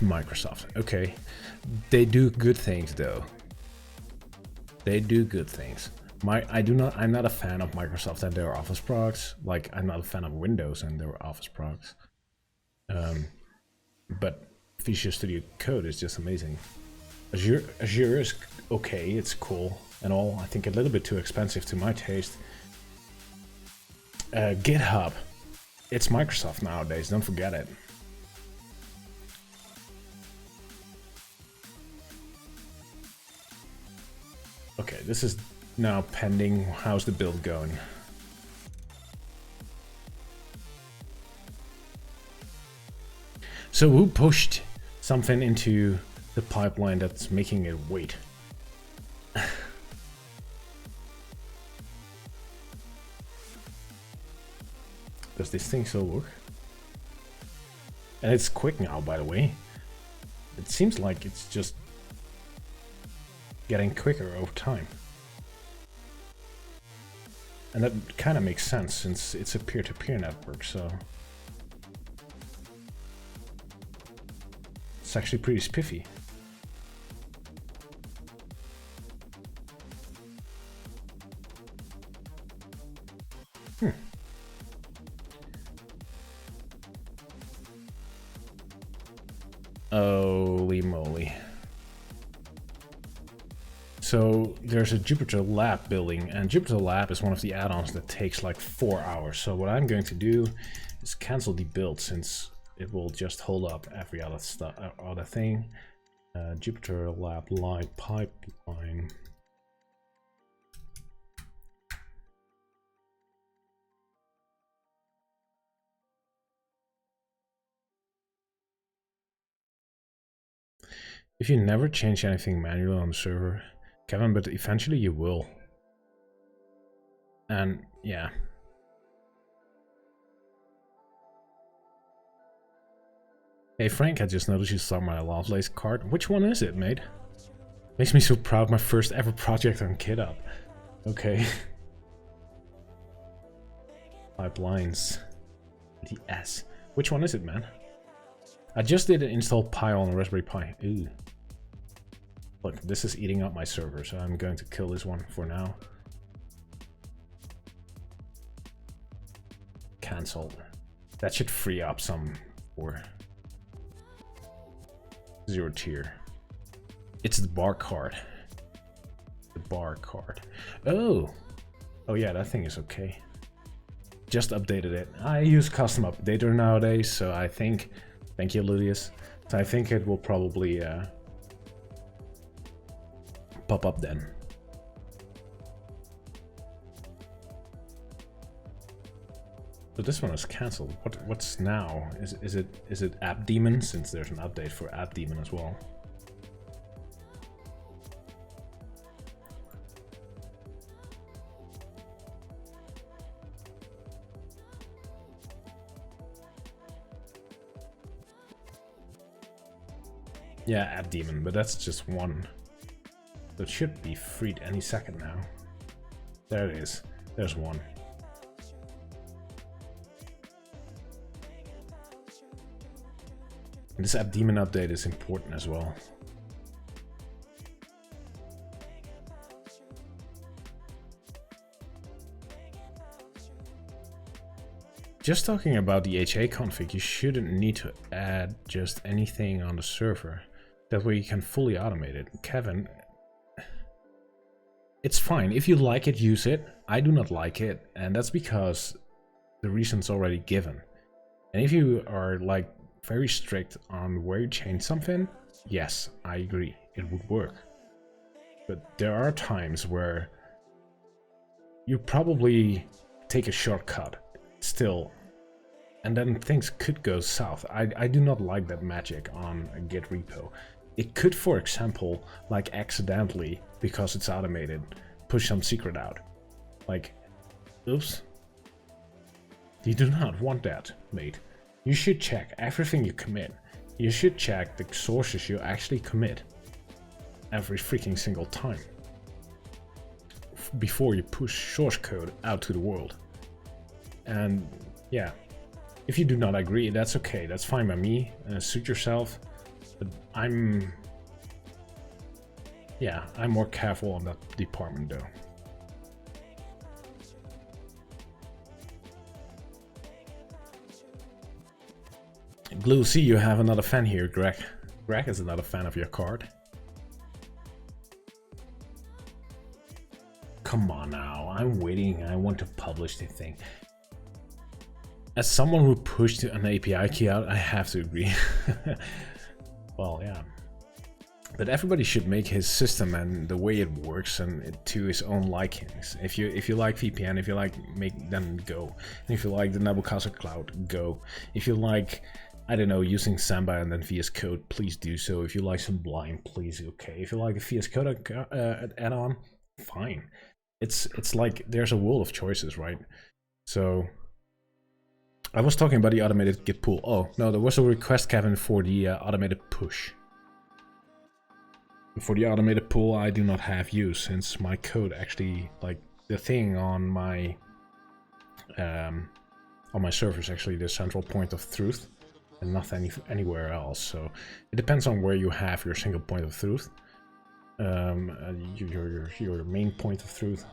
Microsoft. Okay. They do good things though. They do good things. I'm not a fan of Microsoft and their Office products. Like, I'm not a fan of Windows and their Office products. But Visual Studio Code is just amazing. Azure is okay, it's cool and all. I think a little bit too expensive to my taste. GitHub. It's Microsoft nowadays, don't forget it. Okay, this is now pending. How's the build going? So who pushed something into the pipeline that's making it wait? Does this thing still work? And it's quick now, by the way. It seems like it's just getting quicker over time. And that kind of makes sense since it's a peer-to-peer network, so it's actually pretty spiffy. Holy moly. So there's a Jupyter Lab building, and Jupyter Lab is one of the add-ons that takes like 4 hours. So what I'm going to do is cancel the build, since it will just hold up every other thing. Jupyter Lab live pipeline. If you never change anything manually on the server, Kevin, but eventually you will. And yeah. Hey Frank, I just noticed you saw my Lovelace card. Which one is it, mate? Makes me so proud, my first ever project on GitHub. Okay. Pipelines. The S. Which one is it, man? I just did an install Pi on a Raspberry Pi. Ooh. Look, this is eating up my server, so I'm going to kill this one for now. Cancelled. That should free up some for ZeroTier. It's the bar card. The bar card. Oh! Oh yeah, that thing is okay. Just updated it. I use custom updater nowadays, so I think... Thank you, Ludius. So I think it will probably pop up then. So this one is cancelled. What's now? Is it App Daemon? Since there's an update for App Daemon as well. Yeah, App Daemon, but that's just one. So it should be freed any second now. There it is. There's one. And this App Daemon update is important as well. Just talking about the HA config, you shouldn't need to add just anything on the server. That way you can fully automate it. Kevin, it's fine. If you like it, use it. I do not like it, and that's because the reason's already given. And if you are like very strict on where you change something, yes, I agree, it would work. But there are times where you probably take a shortcut still, and then things could go south. I do not like that magic on a Git repo. It could, for example, like accidentally, because it's automated, push some secret out. Like, oops. You do not want that, mate. You should check everything you commit. You should check the sources you actually commit every freaking single time before you push source code out to the world. And yeah, if you do not agree, that's okay. That's fine by me. Suit yourself. But I'm more careful on that department though. Glue, see, you have another fan here, Greg. Greg is another fan of your card. Come on now, I'm waiting. I want to publish the thing. As someone who pushed an API key out, I have to agree. Well, yeah. But everybody should make his system and the way it works and it to his own likings. If you like VPN, if you like then go. And if you like the Nabucco Cloud, go. If you like, I don't know, using Samba and then VS Code, please do so. If you like Sublime, please, okay. If you like a VS Code add-on, fine. It's like there's a world of choices, right? So I was talking about the automated git pull. Oh no, there was a request, Kevin, for the automated push. For the automated pull, I do not have use, since my code actually, like the thing on my server is actually the central point of truth and not anywhere else. So it depends on where you have your single point of truth. Your main point of truth.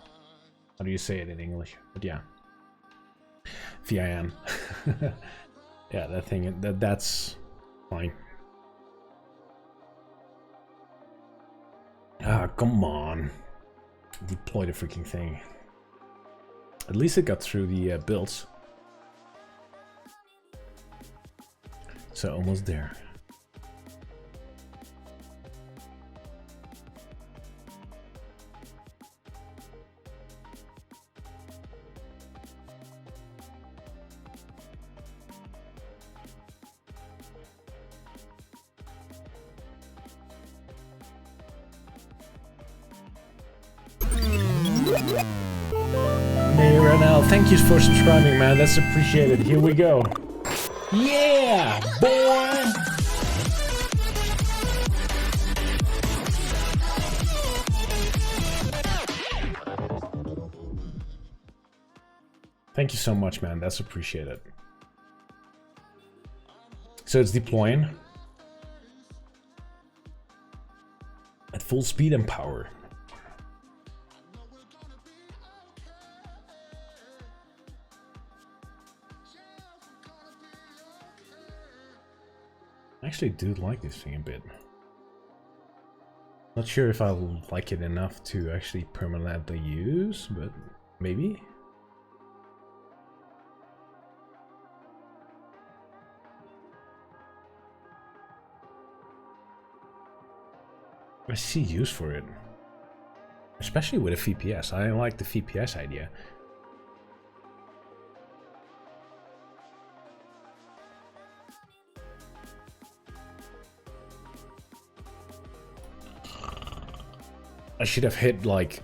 How do you say it in English? But yeah, VIN. Yeah, that thing. That's fine. Ah, come on. Deploy the freaking thing. At least it got through the builds. So almost there. Mayor, thank you for subscribing, man. That's appreciated. Here we go. Yeah, boy! Thank you so much, man. That's appreciated. So it's deploying at full speed and power. I actually do like this thing a bit. Not sure if I'll like it enough to actually permanently use, but maybe. I see use for it. Especially with a VPS. I like the VPS idea. I should have hit like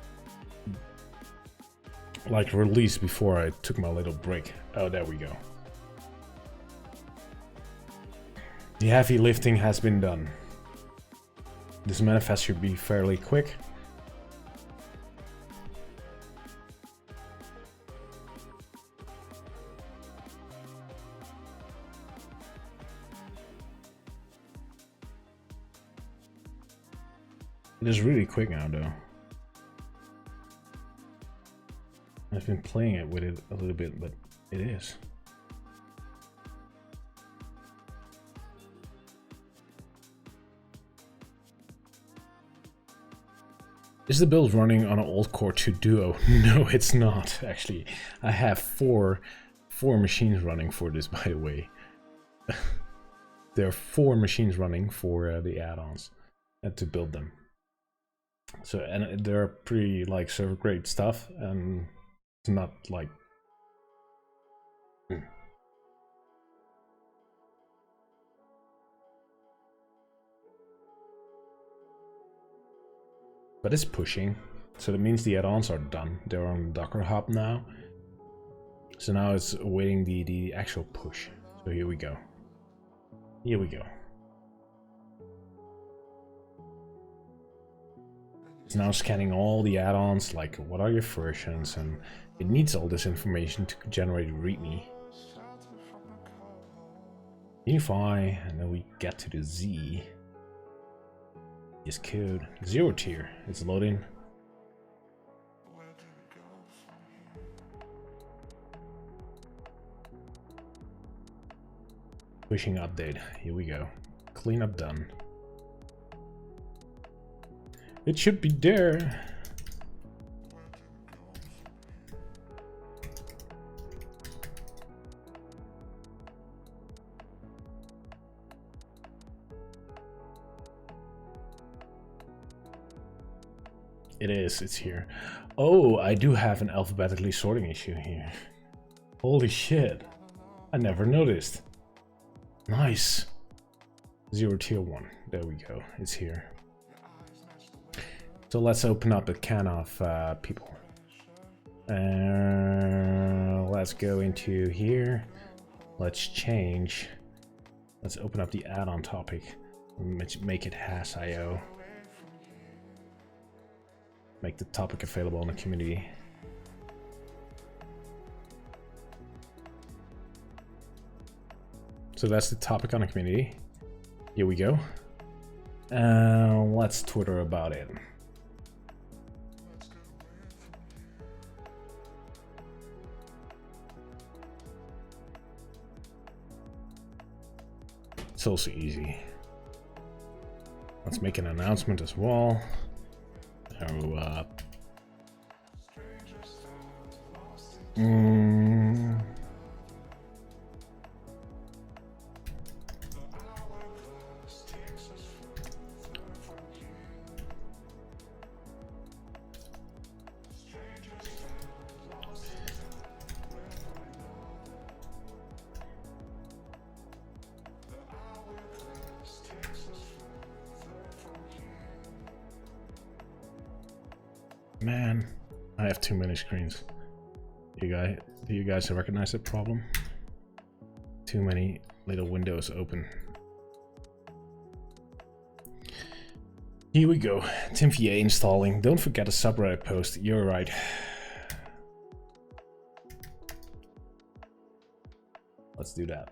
release before I took my little break. Oh, there we go. The heavy lifting has been done. This manifest should be fairly quick. It is really quick now, though. I've been playing it with it a little bit, but it is. Is the build running on an old Core 2 Duo? No, it's not, actually. I have four machines running for this, by the way. There are 4 machines running for the add-ons and to build them. So, and they're pretty like server grade stuff, and it's not like but it's pushing, so that means the add-ons are done. They're on Docker Hub now, so now it's awaiting the actual push. So here we go. Here we go. It's now scanning all the add-ons, like what are your versions, and it needs all this information to generate a README. Unify, and then we get to the Z. This code, ZeroTier, it's loading. Pushing update, here we go. Cleanup done. It should be there. It is, it's here. Oh, I do have an alphabetically sorting issue here. Holy shit. I never noticed. Nice. ZeroTier 1. There we go. It's here. So let's open up a can of people. Let's go into here. Let's change. Let's open up the add-on topic. Make it has.io. Make the topic available in the community. So that's the topic on the community. Here we go. Let's Twitter about it. It's also easy. Let's make an announcement as well. Oh, man, I have too many screens. Do you guys recognize the problem? Too many little windows open. Here we go. Tim VA installing. Don't forget a subreddit post. You're right. Let's do that.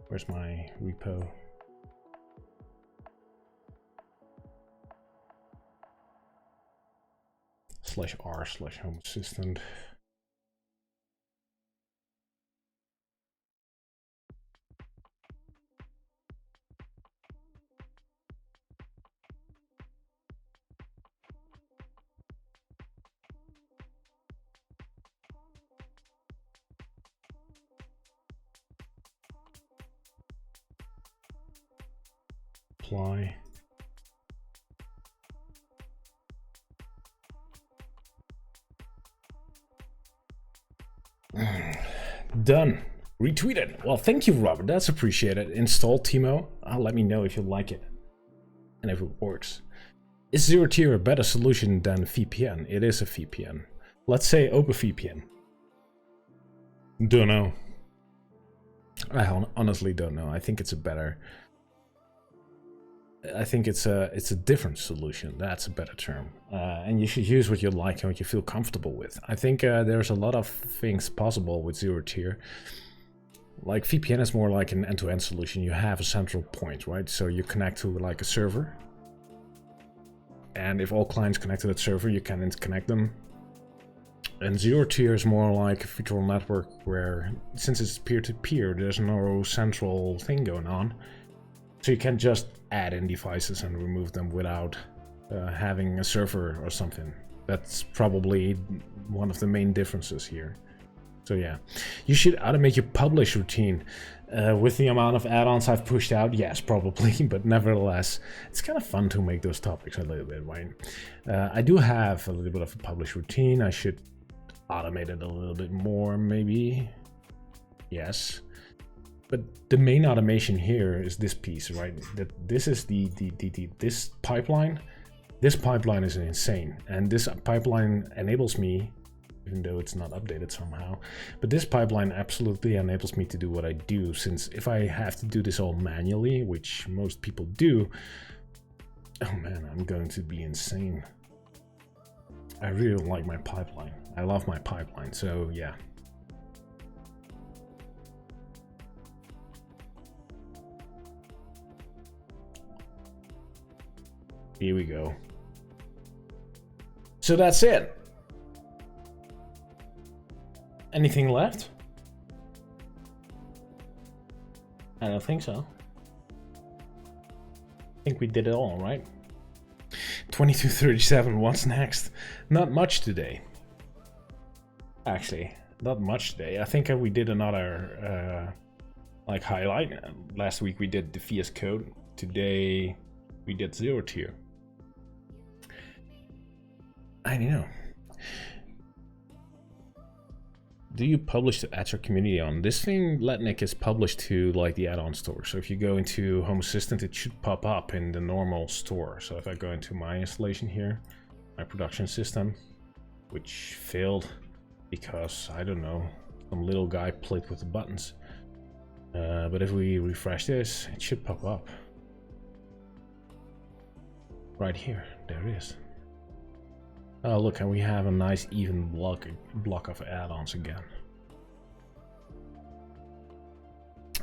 Where's my repo? /r/home assistant. Apply. Done. Retweeted. Well, thank you, Robert. That's appreciated. Install Timo. Let me know if you like it and if it works. Is ZeroTier a better solution than VPN? It is a VPN. Let's say OpenVPN. Don't know. I honestly don't know. I think it's a better. I think it's a different solution. That's a better term. And you should use what you like and what you feel comfortable with. I think there's a lot of things possible with ZeroTier. Like VPN is more like an end-to-end solution. You have a central point, right? So you connect to like a server. And if all clients connect to that server, you can interconnect them. And ZeroTier is more like a virtual network where, since it's peer-to-peer, there's no central thing going on. So you can just add in devices and remove them without having a server or something. That's probably one of the main differences here. So yeah, you should automate your publish routine. With the amount of add-ons I've pushed out, yes, probably, but nevertheless, it's kind of fun to make those topics a little bit, right? I do have a little bit of a publish routine. I should automate it a little bit more, maybe. Yes. But the main automation here is this piece, right? That this is this pipeline. This pipeline is insane, and this pipeline enables me, even though it's not updated somehow, but this pipeline absolutely enables me to do what I do. Since if I have to do this all manually, which most people do, oh man, I'm going to be insane. I really like my pipeline. I love my pipeline. So yeah. Here we go. So that's it. Anything left? I don't think so. I think we did it all, right? 22:37, what's next? Not much today. Actually, not much today. I think we did another like highlight. Last week we did the VS Code. Today we did ZeroTier. I don't know. Do you publish to add your community on? This thing, Letnik, is published to like the add-on store. So if you go into Home Assistant, it should pop up in the normal store. So if I go into my installation here, my production system, which failed because, I don't know, some little guy played with the buttons. But if we refresh this, it should pop up. Right here, there it is. Oh look, and we have a nice even block of add-ons again.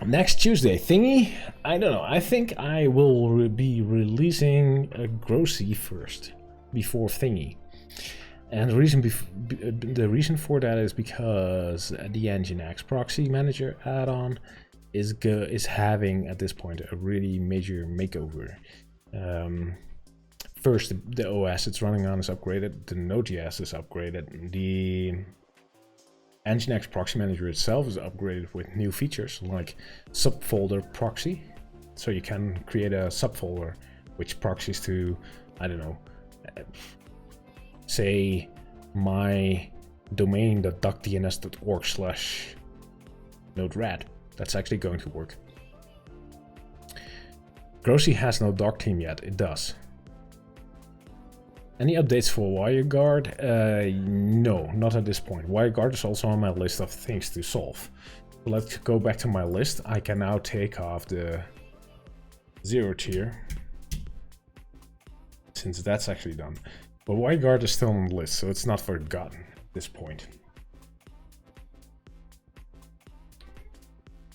Next Tuesday, Thingy? I don't know. I think I will be releasing a Grossy first, before Thingy. And the reason for that is because the Nginx Proxy Manager add-on is having, at this point, a really major makeover. first, the OS it's running on is upgraded, the Node.js is upgraded, the Nginx proxy manager itself is upgraded with new features like subfolder proxy. So you can create a subfolder which proxies to, I don't know, say my domain.docdns.org/node-red. That's actually going to work. Grocery has no doc theme yet. It does. Any updates for WireGuard? No, not at this point. WireGuard is also on my list of things to solve. Let's go back to my list. I can now take off the ZeroTier, since that's actually done. But WireGuard is still on the list, so it's not forgotten at this point.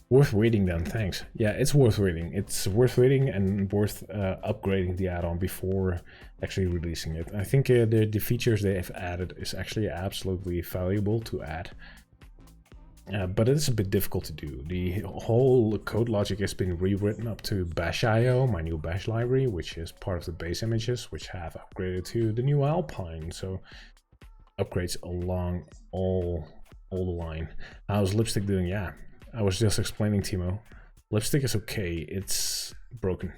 Worth waiting then, thanks. Yeah, it's worth waiting. It's worth waiting and worth upgrading the add-on before actually releasing it. I think the features they have added is actually absolutely valuable to add. But it's a bit difficult to do. The whole code logic has been rewritten up to Bash.io, my new Bash library, which is part of the base images, which have upgraded to the new Alpine. So upgrades along all the line. How's Lipstick doing? Yeah, I was just explaining, Timo. Lipstick is okay. It's broken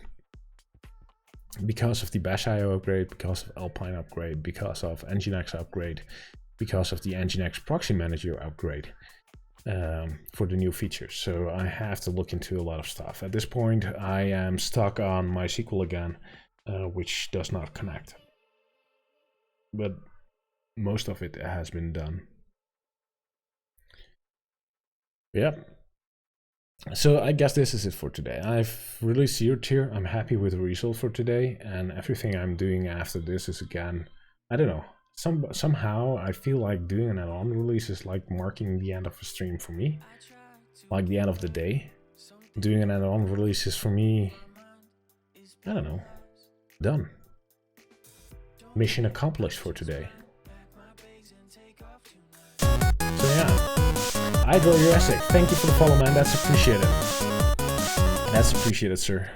because of the Bash.io upgrade, because of Alpine upgrade, because of Nginx upgrade, because of the Nginx proxy manager upgrade. For the new features, so I have to look into a lot of stuff. At this point, I am stuck on MySQL again, which does not connect. But most of it has been done. Yep. So I guess this is it for today. I've released ZeroTier. I'm happy with the result for today, and everything I'm doing after this is, again, I don't know. Somehow I feel like doing an add-on release is like marking the end of a stream for me, like the end of the day. Doing an add-on release is for me, I don't know, done. Mission accomplished for today. So yeah, I draw your essay. Thank you for the follow, man. That's appreciated. That's appreciated, sir.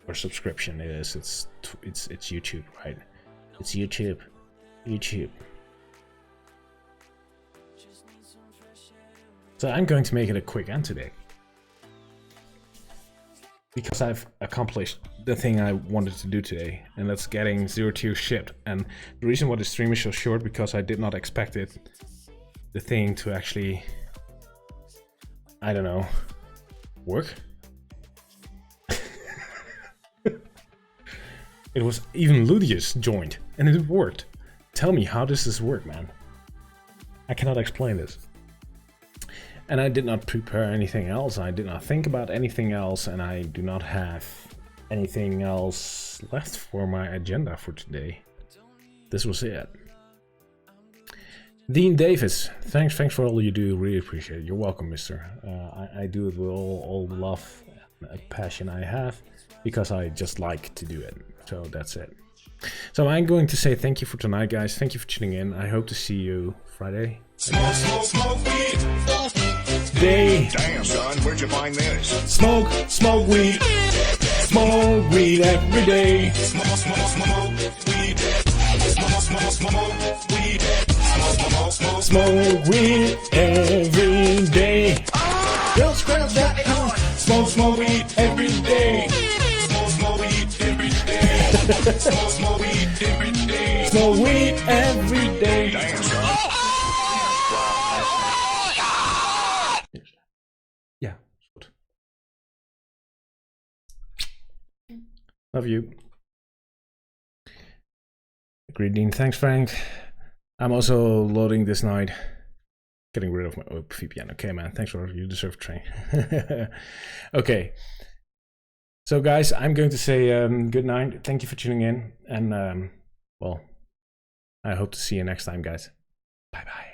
Or subscription, it is. It's YouTube, right? It's YouTube. So I'm going to make it a quick end today, because I've accomplished the thing I wanted to do today, and that's getting ZeroTier shipped. And the reason why the stream is so short, because I did not expect the thing to actually, I don't know, work. It was even Ludius joined, and it worked. Tell me, how does this work, man? I cannot explain this. And I did not prepare anything else. I did not think about anything else, and I do not have anything else left for my agenda for today. This was it. Dean Davis, thanks for all you do. Really appreciate it. You're welcome, mister. I do it with all the love and passion I have, because I just like to do it. So that's it. So I'm going to say thank you for tonight, guys. Thank you for tuning in. I hope to see you Friday. Smoke weed. Day. Damn, son, where'd you find this? Smoke weed. Smoke weed every day. Smoke weed. Smoke weed. Smoke weed every day. Girls, that on. Smoke weed every day. Smoke weed every day. Smoke weed every day. Smoke weed every day. Damn, son. Yeah, good. Love you. Agreed, Dean. Thanks, Frank. I'm also loading this night. Getting rid of my VPN. Okay, man. Thanks for you deserve a train. Okay. So, guys, I'm going to say good night. Thank you for tuning in. And, well, I hope to see you next time, guys. Bye-bye.